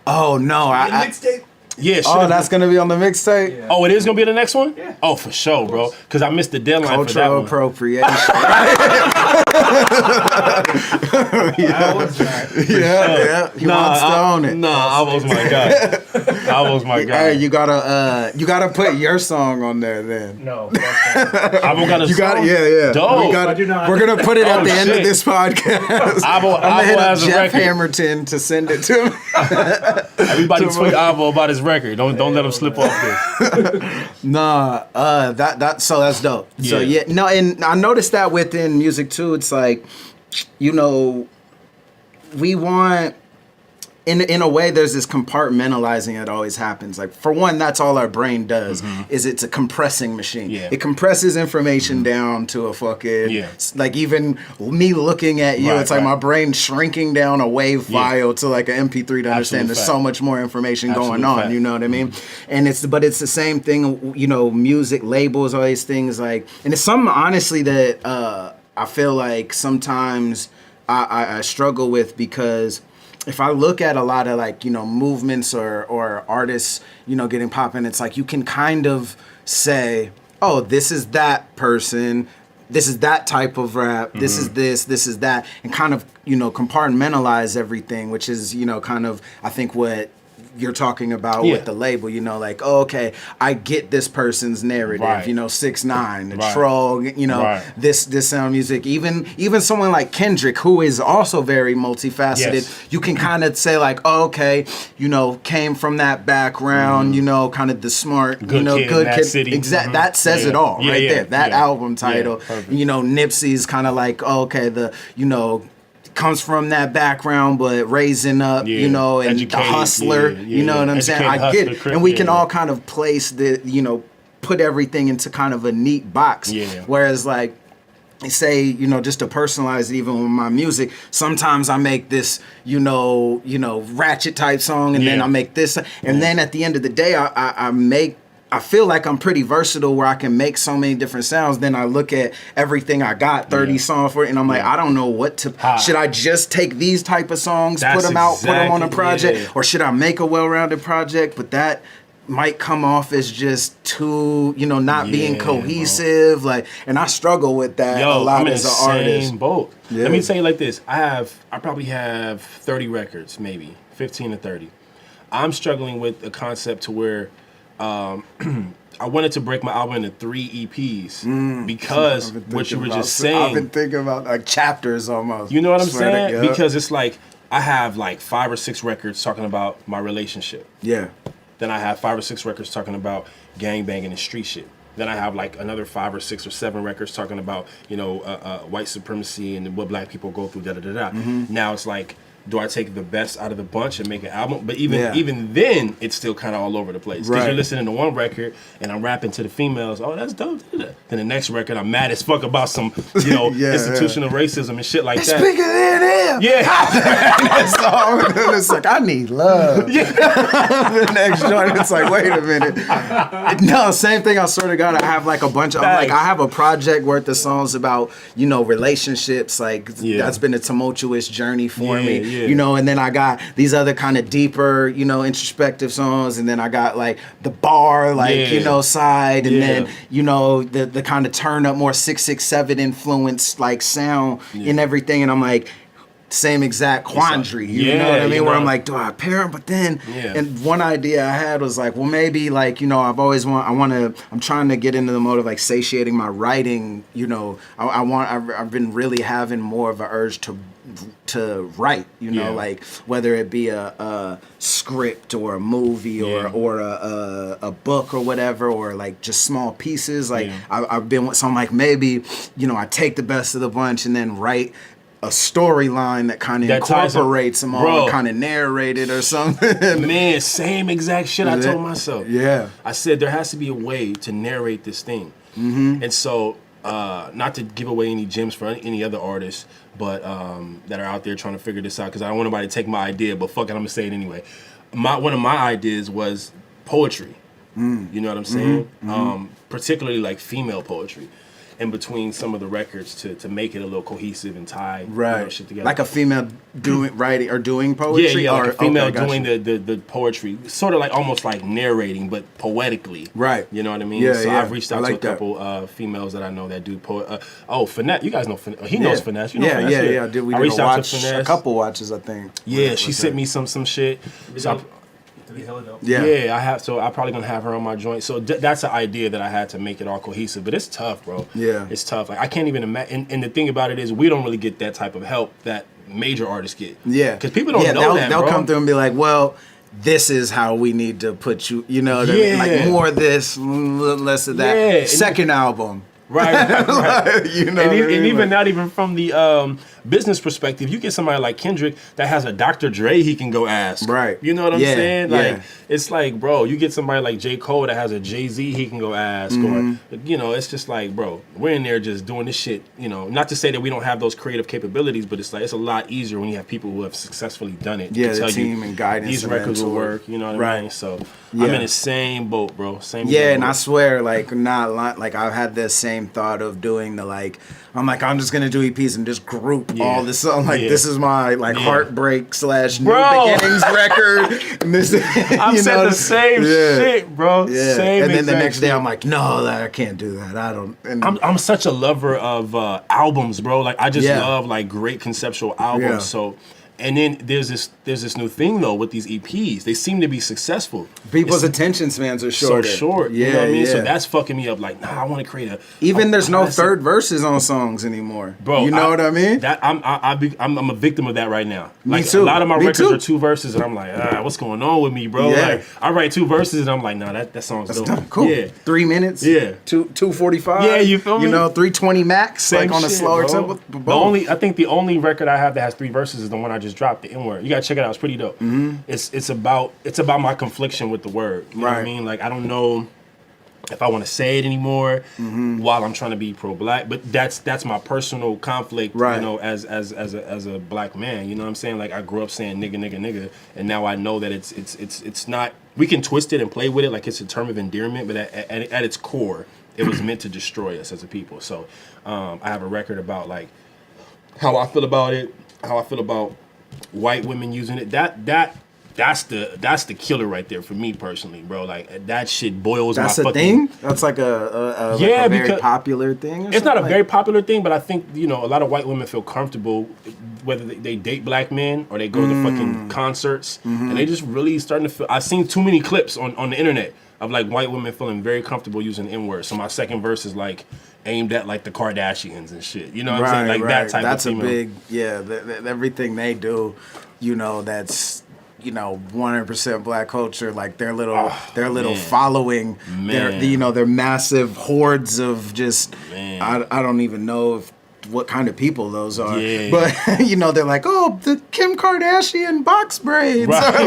Oh, no. Mixtape? Yeah, oh, that's going to be on the mixtape? Yeah. Oh, it is going to be the next one? Yeah. Oh, for sure, bro. Because I missed the deadline for that Cultural one. appropriation. Yeah. He wants to own it. Nah, I was my guy. I was my guy. Hey, you gotta put your song on there then. No. Avocado. You got it, yeah. Dope. We're gonna put it at the end of shit. this podcast. I'm gonna hit up Jeff Hamilton to send it to him. Everybody tweet Avo about his record. Don't let him slip off this. Nah, so that's dope. Yeah. So yeah, no, and I noticed that within music too. It's like, you know, we want. In a way, there's this compartmentalizing that always happens. Like, for one, that's all our brain does, is it's a compressing machine. Yeah. It compresses information down to a fucking, like, even me looking at you, it's like my brain shrinking down a wave file to like an MP3 to understand there's so much more information going on, you know what I mean? And it's the same thing, you know, music, labels, all these things, like, and it's something, honestly, that I feel like sometimes I struggle with, because if I look at a lot of, like, you know, movements or artists, you know, getting popping, it's like you can kind of say, oh, this is that person, this is that type of rap, this is this is that, and kind of, you know, compartmentalize everything, which is, you know, kind of, I think, what you're talking about with the label, you know, like, oh, okay, I get this person's narrative, you know, 6ix9ine, the troll, you know, this sound music, even someone like Kendrick, who is also very multifaceted, you can kind of say like, oh, okay, you know, came from that background, you know, kind of the smart, good, you know, kid good in that kid, city. that says it all right there. That album title, you know, Nipsey's kind of like, oh, okay, the, you know, comes from that background, but raising up, you know, and the hustler, you know what I'm saying? I get it. And we can all kind of place the, you know, put everything into kind of a neat box. Whereas, like, say, you know, just to personalize it, even with my music, sometimes I make this, you know, ratchet type song, and then I make this, and then at the end of the day, I feel like I'm pretty versatile where I can make so many different sounds. Then I look at everything I got, 30 songs for it, and I'm like, I don't know what to. Should I just take these type of songs, put them out, put them on a project, or should I make a well-rounded project? But that might come off as just too, you know, not being cohesive. Bro. Like, and I struggle with that a lot as an artist. Same boat. Let me tell you like this: I probably have 30 records, maybe 15 to 30. I'm struggling with a concept to where. I wanted to break my album into 3 EPs because what you were just saying. I've been thinking about like chapters almost. You know what I'm saying? Because it's like I have like 5 or 6 records talking about my relationship. Yeah. Then I have 5 or 6 records talking about gangbanging and street shit. Then I have like another 5 or 6 or 7 records talking about, you know, white supremacy and what black people go through. Now it's like, do I take the best out of the bunch and make an album? But even then, it's still kind of all over the place. Because you're listening to one record, and I'm rapping to the females, oh, that's dope. Then the next record, I'm mad as fuck about some, you know, institutional racism and shit like that. Speaking of him. It's like, I need love. The next joint, it's like, wait a minute. No, same thing, I swear to God, I have like a bunch of, like, I have a project worth of songs about, you know, relationships. Like, that's been a tumultuous journey for me. You know, and then I got these other kind of deeper, you know, introspective songs, and then I got like the bar, like, you know, side, and then, you know, the kind of turn up more 667 influence like sound and everything, and I'm like, same exact quandary. You know what I mean? Where I'm like, do I parent? But then, and one idea I had was like, well, maybe like, you know, I'm trying to get into the mode of like satiating my writing. You know, I've been really having more of an urge to write, you know, like whether it be a script or a movie or a book or whatever, or like just small pieces. Like I've been with, so I'm like, maybe, you know, I take the best of the bunch and then write a storyline that kind of incorporates them all, kind of narrated or something. Man, same exact shit I told myself. Yeah. I said there has to be a way to narrate this thing. Mm-hmm. And so, not to give away any gems for any other artists, but that are out there trying to figure this out, because I don't want nobody to take my idea, but fuck it, I'm going to say it anyway. One of my ideas was poetry. You know what I'm saying? Particularly like female poetry. In between some of the records to make it a little cohesive and tie shit together. Like a female doing poetry? Yeah, like a female doing the poetry. Sort of like almost like narrating, but poetically. Right. You know what I mean? So I've reached out to a couple females that I know that do Finesse. You guys know Finesse. He knows Finesse. You know Finesse? Yeah. I reached out to Finesse. A couple watches, I think. Yeah, she sent me some shit. Yeah, I have. So I'm probably gonna have her on my joint. So that's an idea that I had to make it all cohesive. But it's tough, bro. Yeah, it's tough. Like I can't even imagine. And the thing about it is, we don't really get that type of help that major artists get. Yeah, because people don't know that. They'll come through and be like, well, this is how we need to put you. You know, like more of this, less of that. Yeah. Second album. Right. You know, and even not even from the business perspective, you get somebody like Kendrick that has a Dr. Dre he can go ask. Right. You know what I'm saying? Like it's like, bro, you get somebody like J. Cole that has a Jay-Z he can go ask, or you know, it's just like, bro, we're in there just doing this shit. You know, not to say that we don't have those creative capabilities, but it's like it's a lot easier when you have people who have successfully done it. Yeah, to the tell team you and guidance. These records will work. You know what I mean? So I'm in the same boat, bro. Same. Yeah, and I swear, like like I've had this same thought of doing the like. I'm just gonna do EPs and just group all this. I'm like, this is my heartbreak / new beginnings record. And this, I've said the same shit, bro. Yeah. Same and then the next day, shit. I'm like, no, I can't do that. I don't. And I'm such a lover of albums, bro. Like I just love like great conceptual albums. Yeah. So. And then there's this new thing though with these EPs. They seem to be successful. People's attention spans are shorter. So short. Yeah, you know what I mean? Yeah. So that's fucking me up. Like, nah, I want to create there's no third verses on songs anymore. Bro, you know what I mean? That I'm a victim of that right now. Like me too. A lot of my records too. are 2 verses, and I'm like, what's going on with me, bro? Yeah. Like I write 2 verses, and I'm like, nah, that song's dope. Dumb. Cool. Yeah. 3 minutes. Yeah. 2:45. Yeah, you feel me? You know, 3:20 max. Same like on a shit, slower bro. tempo. I think the only record I have that has 3 verses is the one I just dropped, the N-word. You gotta check it out. It's pretty dope. Mm-hmm. It's about my confliction with the word. You know what I mean? Like I don't know if I want to say it anymore while I'm trying to be pro-black, but that's my personal conflict. You know, as a black man. You know what I'm saying? Like I grew up saying nigga, and now I know that it's not. We can twist it and play with it like it's a term of endearment, but at its core, it was meant to destroy us as a people. So I have a record about like how I feel about it, how I feel about white women using it. That's the killer right there for me personally, bro. Like that shit boils my fucking... That's a thing? That's like a very popular thing? It's not a very popular thing, but I think, you know, a lot of white women feel comfortable whether they date black men or they go to fucking concerts, and they just really starting to feel... I've seen too many clips on the internet of like white women feeling very comfortable using the N-word. So my second verse is like aimed at like the Kardashians and shit. You know what I'm saying? Like that type of female. That's a big, everything they do, you know, that's, you know, 100% black culture, like their little following, their massive hordes of just, I don't even know what kind of people those are, but you know, they're like, oh, the Kim Kardashian box braids, whatever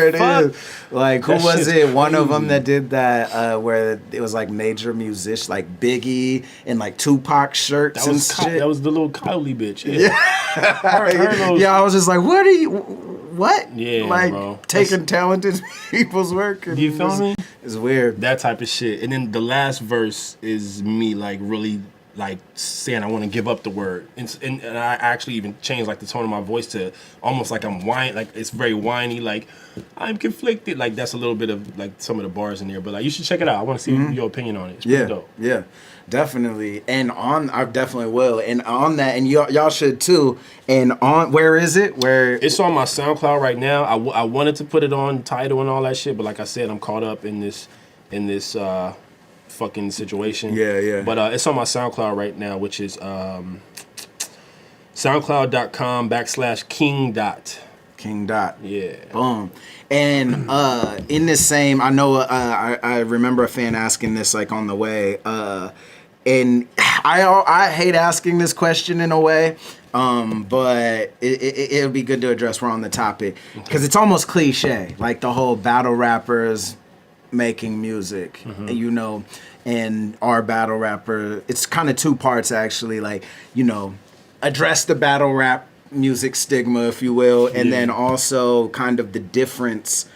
it is. Like, who was it? One of them that did that, where it was like major musicians, like Biggie and like Tupac shirts and shit. That was the little Kylie bitch. Yeah, I was just like, what? Yeah, like bro. Taking talented people's work. And you feel me? It's weird. That type of shit. And then the last verse is me like really like saying I want to give up the word, and I actually even changed like the tone of my voice to almost like I'm whine, like it's very whiny, like I'm conflicted, like that's a little bit of like some of the bars in there, but like you should check it out. I want to see your opinion on it. It's pretty dope. Yeah, definitely. And I definitely will. And on that, and y'all should too. And on, where is it? Where it's on my SoundCloud right now. I wanted to put it on Tidal and all that shit, but like I said, I'm caught up in this fucking situation. Yeah. But it's on my SoundCloud right now, which is soundcloud.com/king dot. King Dot. Yeah. Boom. And in this same, I know I remember a fan asking this like on the way. And I hate asking this question in a way, but it'll be good to address. We're on the topic because it's almost cliche, like the whole battle rappers making music, you know, and our battle rapper. It's kind of two parts actually, like, you know, address the battle rap music stigma, if you will, and then also kind of the difference,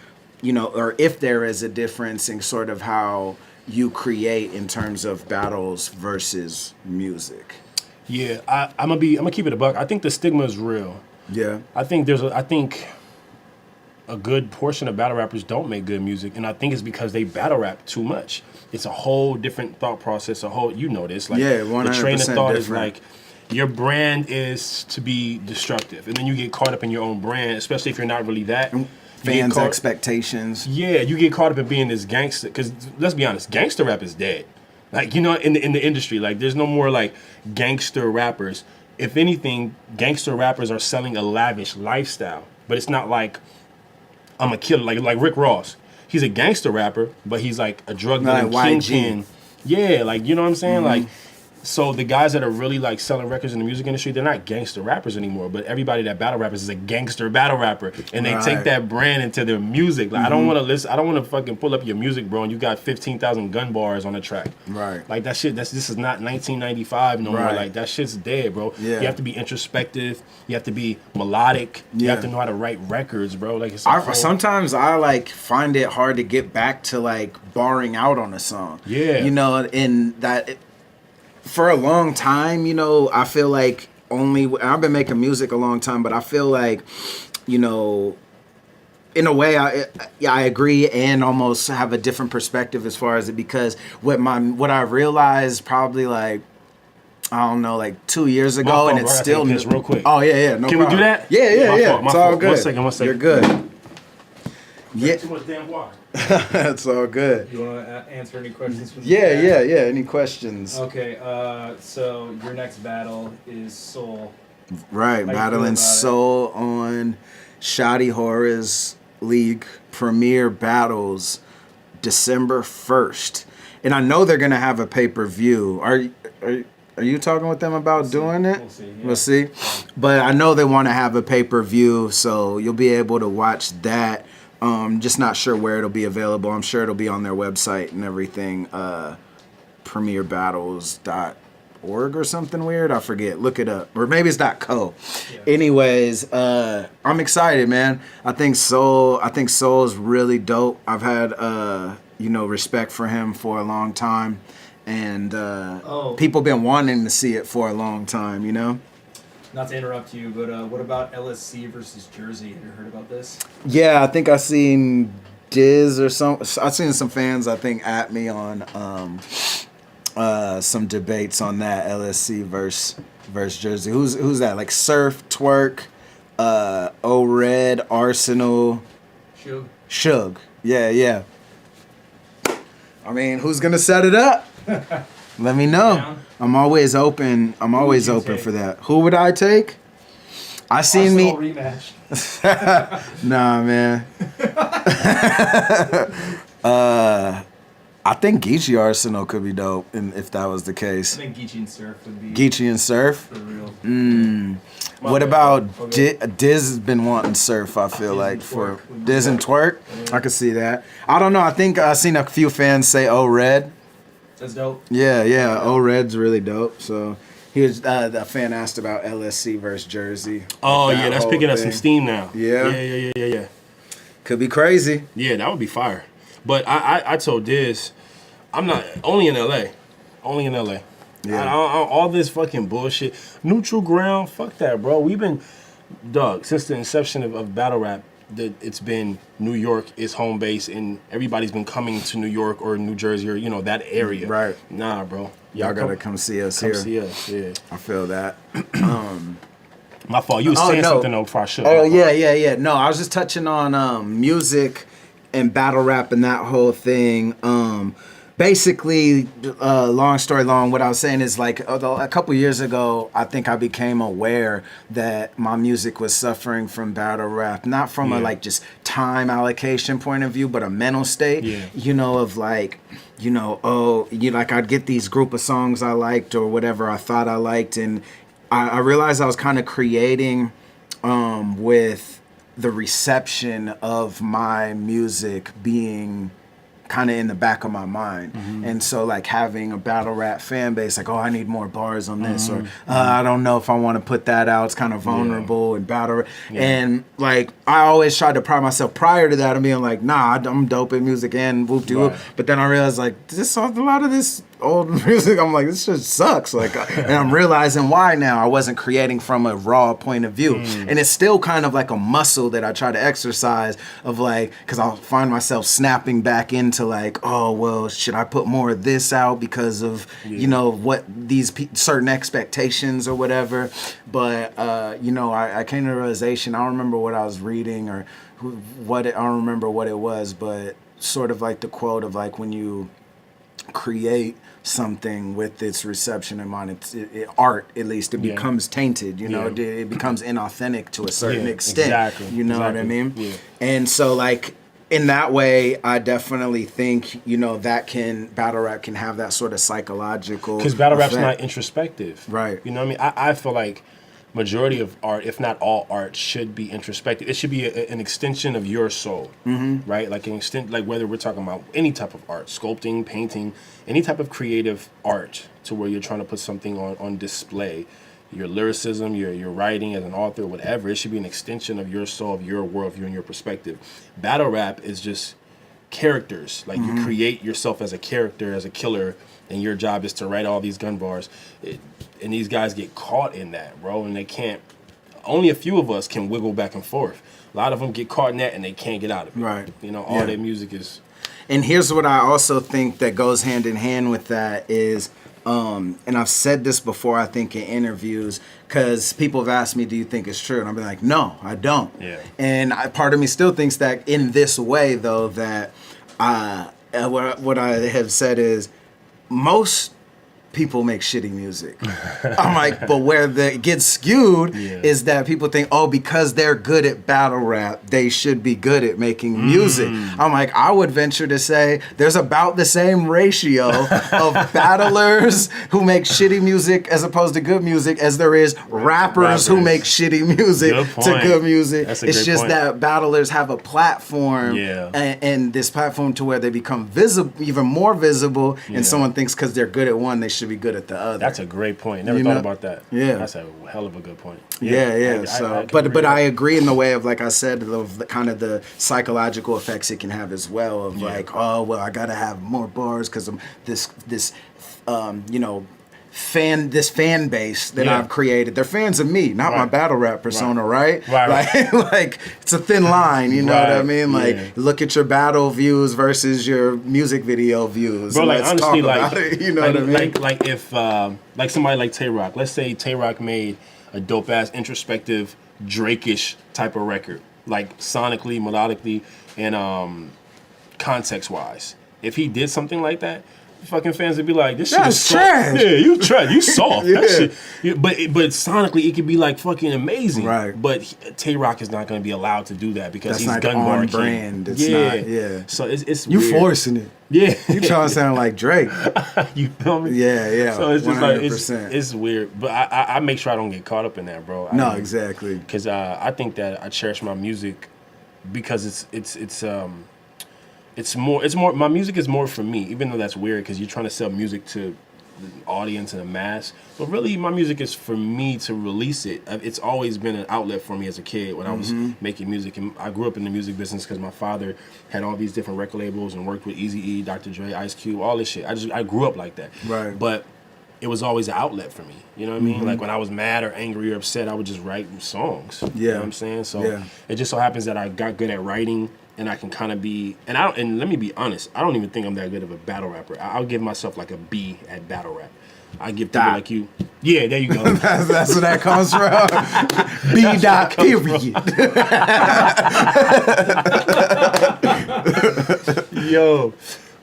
you know, or if there is a difference in sort of how you create in terms of battles versus music. Yeah, I'm gonna keep it a buck. I think the stigma is real. Yeah. I think a good portion of battle rappers don't make good music, and I think it's because they battle rap too much. It's a whole different thought process, you know this. Like, 100% the train of thought different. is like, your brand is to be destructive, and then you get caught up in your own brand, especially if you're not really that. Fans' expectations. Yeah, you get caught up in being this gangster, because let's be honest, gangster rap is dead. Like, you know, in the industry, like, there's no more, like, gangster rappers. If anything, gangster rappers are selling a lavish lifestyle, but it's not like, I'm a killer, like Rick Ross. He's a gangster rapper, but he's like a drug dealing kingpin. Yeah, like, you know what I'm saying? Like, so the guys that are really like selling records in the music industry, they're not gangster rappers anymore. But everybody that battle rappers is a gangster battle rapper, and they take that brand into their music. Like, I don't want to listen. I don't want to fucking pull up your music, bro, and you got 15,000 gun bars on the track. Right. Like, that shit. This is not 1995 no more. Like, that shit's dead, bro. Yeah. You have to be introspective. You have to be melodic. You have to know how to write records, bro. Like, it's sometimes I like find it hard to get back to like barring out on a song. Yeah. You know, in that. For a long time, you know, I feel like I've been making music a long time, but I feel like, you know, in a way, I agree and almost have a different perspective as far as it, because what I realized probably like, I don't know, like 2 years ago, fault, and it's still real quick. Oh yeah, no. Can problem. we do that? Yeah. It's all good. One second. You're good. Yeah. Too much damn water. It's all good. You want to answer any questions from the Yeah. Any questions? Okay, so your next battle is Soul. Right, battling Soul on Shoddy Horrors League Premier Battles December 1st. And I know they're going to have a pay-per-view. Are you talking with them about doing it? We'll see. But I know they want to have a pay-per-view, so you'll be able to watch that. Just not sure where it'll be available. I'm sure it'll be on their website and everything. Premierbattles.org or something weird. I forget. Look it up. Or maybe it's .co. Yeah. Anyways, I'm excited, man. I think Soul is really dope. I've had respect for him for a long time. And people been wanting to see it for a long time, you know? Not to interrupt you, but what about LSC versus Jersey? Have you heard about this? Yeah, I think I seen Diz or some. I seen some fans, I think, at me on some debates on that LSC versus Jersey. Who's that? Like Surf, Twerk, RYD, Arsenal, Suge. Yeah. I mean, who's gonna set it up? Let me know. Yeah. I'm always open. For that. Who would I take? I seen me rematch. Nah, man. I think Geechee Arsenal could be dope, and if that was the case. I think Geechee and Surf would be. Geechee and Surf. For real. What about Diz has been wanting Surf? I feel like for Diz and Twerk. Yeah. I could see that. I don't know. I think I seen a few fans say RYD. That's dope. Yeah. RYD's really dope. So he was the fan asked about LSC versus Jersey. Oh yeah, that's picking up some steam now. Yeah. Could be crazy. Yeah, that would be fire. But I told Diz, I'm not only in LA. Yeah. All this fucking bullshit. Neutral ground, fuck that, bro. We've been, dog, since the inception of battle rap, that it's been New York is home base, and everybody's been coming to New York or New Jersey or, you know, that area. Right. Nah, bro. Y'all gotta come see us here. Come see us, yeah. I feel that. My fault. You was saying something though before I should. Oh, yeah. No, I was just touching on music and battle rap and that whole thing. Basically, long story long, what I was saying is like a couple years ago, I think I became aware that my music was suffering from battle rap, not from a like just time allocation point of view, but a mental state, you know, of like, you know, like I'd get these group of songs I liked or whatever I thought I liked. And I realized I was kind of creating with the reception of my music being kind of in the back of my mind. And so like having a battle rap fan base, like, oh, I need more bars on this, or I don't know if I want to put that out. It's kind of vulnerable and battle. And like, I always tried to pride myself prior to that and being like, nah, I'm dope at music and whoop de whoop. But then I realized like, a lot of this old music, I'm like, this just sucks. Like, and I'm realizing why now. I wasn't creating from a raw point of view. And it's still kind of like a muscle that I try to exercise of like, because I'll find myself snapping back into like, oh, well, should I put more of this out because of, you know, what these certain expectations or whatever. But, you know, I came to the realization, I don't remember what I was reading or I don't remember what it was, but sort of like the quote of like, when you create something with its reception in mind, art, at least, it becomes tainted, you know, it becomes inauthentic to a certain extent, you know what I mean? And so like, in that way, I definitely think, you know, battle rap can have that sort of psychological because battle rap's not introspective. Right. You know what I mean? I feel like majority of art, if not all art, should be introspective. It should be an extension of your soul, right? Like like whether we're talking about any type of art, sculpting, painting, any type of creative art, to where you're trying to put something on display. Your lyricism, your writing as an author, whatever, it should be an extension of your soul, of your worldview, and your perspective. Battle rap is just characters. Like you create yourself as a character, as a killer, and your job is to write all these gun bars. And these guys get caught in that, bro, and they can't. Only a few of us can wiggle back and forth. A lot of them get caught in that and they can't get out of it. Right. You know, all their music is. And here's what I also think that goes hand in hand with that is, and I've said this before, I think, in interviews, because people have asked me, do you think it's true? And I've been like, no, I don't. Yeah. And part of me still thinks that in this way, though, that what I have said is most people make shitty music. I'm like, but where it gets skewed is that people think, oh, because they're good at battle rap, they should be good at making music. I'm like, I would venture to say there's about the same ratio of battlers who make shitty music as opposed to good music as there is rappers who make shitty music to good music. It's just that battlers have a platform and this platform to where they become visible, even more visible, and someone thinks because they're good at one, they should be good at the other. That's a great point. Never thought about that. Yeah. That's a hell of a good point. But I agree in the way of, like I said, the kind of the psychological effects it can have as well of like, oh, well, I gotta have more bars because I'm this you know, this fan base that I've created. They're fans of me, not my battle rap persona, right? Like it's a thin line, you know what I mean? Like look at your battle views versus your music video views. Bro, like honestly, like it, you know what I mean? Like if like somebody like Tay Rock, let's say Tay Rock made a dope ass introspective Drake-ish type of record, like sonically, melodically, and context wise. If he did something like that, fucking fans would be like, this shit is trash. Yeah, you trash. You soft. That shit. But sonically, it could be like fucking amazing. Right. But Tay Rock is not going to be allowed to do that because he's gun bar brand. It's not. Yeah. So it's you weird. Forcing it. Yeah. You trying to sound like Drake. You feel me? Yeah. So it's just 100%. like it's weird. But I make sure I don't get caught up in that, bro. Exactly. Because I think that I cherish my music because it's more my music is more for me, even though that's weird because you're trying to sell music to the audience and a mass, but really my music is for me to release it. It's always been an outlet for me as a kid when I was making music, and I grew up in the music business because my father had all these different record labels and worked with Eazy-E, Dr. Dre, Ice Cube, all this shit. I grew up like that. Right. But it was always an outlet for me. You know what I mean? Like when I was mad or angry or upset, I would just write songs. You know what I'm saying? So it just so happens that I got good at writing, and I can kind of be, and let me be honest, I don't even think I'm that good of a battle rapper. I'll give myself like a B at battle rap. I give people like you. Yeah, there you go. that's where that comes from. B. Dot period. Yo,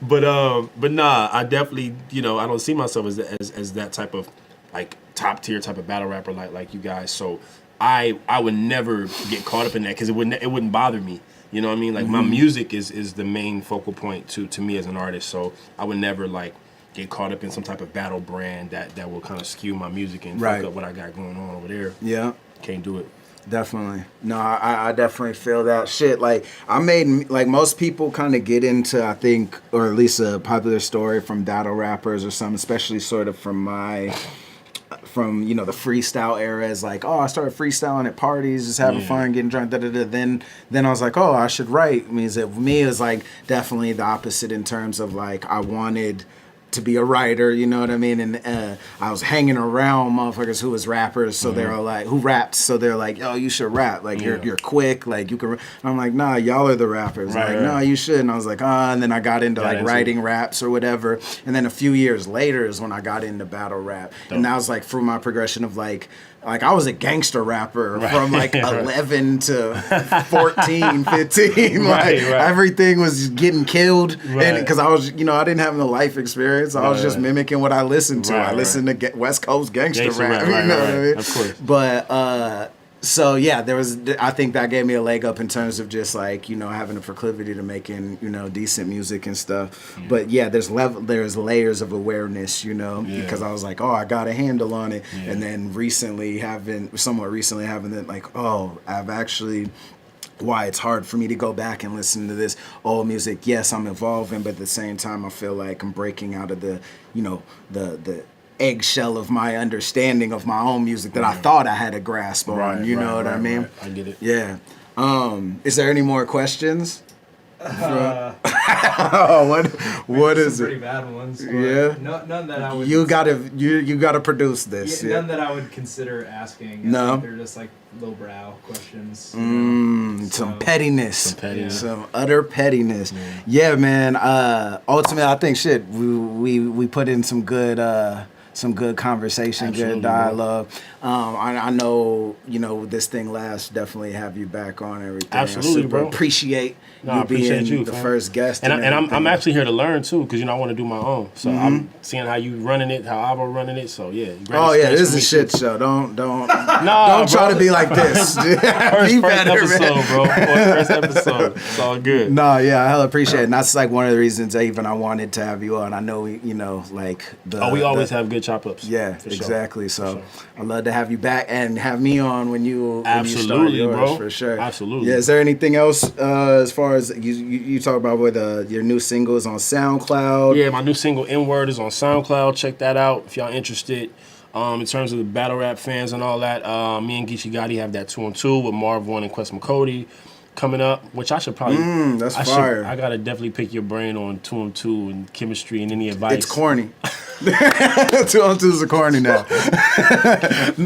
but nah, I definitely, I don't see myself as that type of like top tier type of battle rapper like you guys. So I would never get caught up in that because it wouldn't bother me. You know what I mean? Like my music is the main focal point to me as an artist. So I would never like get caught up in some type of battle brand that will kind of skew my music and fuck up what I got going on over there. Yeah. Can't do it. Definitely. No, I definitely feel that shit. Like, I made, like, most people kind of get into, I think, or at least a popular story from battle rappers or something, especially sort of from the freestyle era is like, oh, I started freestyling at parties, just having fun, getting drunk, da-da-da. Then I was like, oh, I should write. Me, it was like definitely the opposite in terms of like, I wanted to be a writer, you know what I mean? And I was hanging around motherfuckers who was rappers, so they were like, who rapped, so they're like, oh, you should rap, like you're quick, like you can. And I'm like, nah, y'all are the rappers, no, you should. And I was like, and then I got into writing raps or whatever. And then a few years later is when I got into battle rap, and that was like through my progression of like I was a gangster rapper from like 11 to 14, 15. Everything was getting killed. And because I was, I didn't have the life experience. I was just mimicking what I listened to. I listened to West Coast gangster rap. You know what I mean? Of course. But, so yeah, I think that gave me a leg up in terms of just like, having a proclivity to making, decent music and stuff. But yeah, there's layers of awareness, because I was like, oh, I got a handle on it. And then somewhat recently having it like, oh, I've actually, why it's hard for me to go back and listen to this old music. Yes, I'm evolving, but at the same time, I feel like I'm breaking out of the, the eggshell of my understanding of my own music that I thought I had a grasp on. You know what I mean? I get it. Yeah. Is there any more questions? What is it? Pretty bad ones. Yeah. None that I would. You gotta produce this. None that I would consider asking. No. They're just like lowbrow questions. Some pettiness. Some utter pettiness. Yeah, man. Ultimately, I think we put in some good conversation, good dialogue. I know, this thing lasts. Definitely have you back on everything. Absolutely, bro. Appreciate you being the first guest. And I'm actually here to learn too, because I want to do my own. So I'm seeing how you running it, how Avo running it. So yeah. This is a shit show. Don't try to be like this. First episode, bro. First episode. It's all good. No, yeah, I hella appreciate it. And that's like one of the reasons I wanted to have you on. I know we always have good chop ups. Yeah, exactly. Sure. So I'd love to have you back and have me on when you start yours, bro. For sure. Absolutely. Yeah. Is there anything else as far as you talk about with your new single is on SoundCloud? Yeah, my new single N-Word is on SoundCloud. Check that out if y'all interested. In terms of the battle rap fans and all that, me and Geechee Gotti have that 2-on-2 with Marv One and Quest McCody coming up, which I should probably. That's fire. I gotta definitely pick your brain on 2-on-2 and chemistry and any advice. It's corny. 2-on-2s are corny now.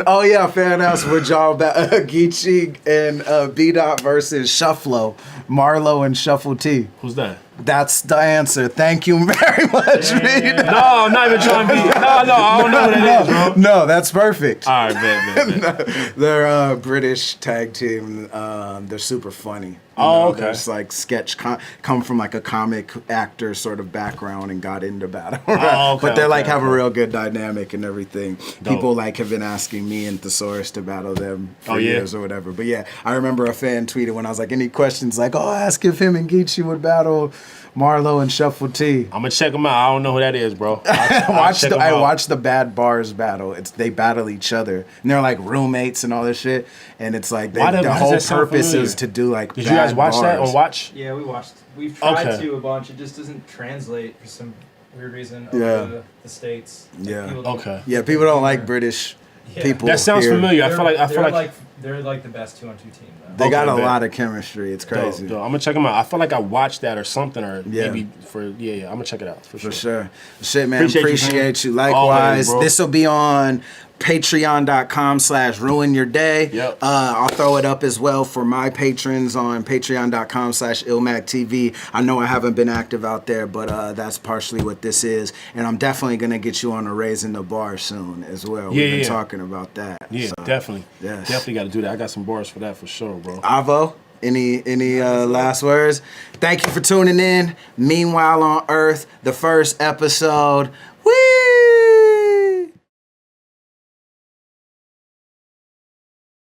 Oh yeah, fan asked with y'all about Geechee and B Dot versus Shufflo, Marlo and Shuffle T. Who's that? That's the answer. Thank you very much. Yeah. No, I'm not even trying to be. No, I don't know what it is, bro. No, that's perfect. All right, man. They're a British tag team. They're super funny. Okay. There's like sketch come from like a comic actor sort of background and got into battle rap. But they have a real good dynamic and everything. Dope. People have been asking me and Thesaurus to battle them for years or whatever. But yeah, I remember a fan tweeted when I was like, any questions? Like, ask if him and Geechee would battle Marlo and Shuffle T. I'm gonna check them out. I don't know who that is, bro. Watch the Bad Bars battle. They battle each other, and they're like roommates and all this shit. And it's like the whole purpose is to do like. Did you guys watch that on Watch? Yeah, we watched. We've tried to a bunch. It just doesn't translate for some weird reason over the States. Yeah. People people don't like British people. That sounds familiar. I feel like They're like the best 2-on-2 team, though. They got a lot of chemistry. It's crazy. Dope. I'm gonna check them out. I feel like I watched that or something, or maybe I'm gonna check it out for sure. Shit, man. Appreciate you. Always, Likewise. bro. This will be on patreon.com/ruinyourday. Yep. I'll throw it up as well for my patrons on patreon.com/ILLMAC'TV. I know I haven't been active out there, but that's partially what this is. And I'm definitely going to get you on a Raising the Bar soon as well. We've been talking about that. Yeah, so, definitely. Yes. Definitely got to do that. I got some bars for that for sure, bro. Avo, any last words? Thank you for tuning in. Meanwhile on Earth, the first episode.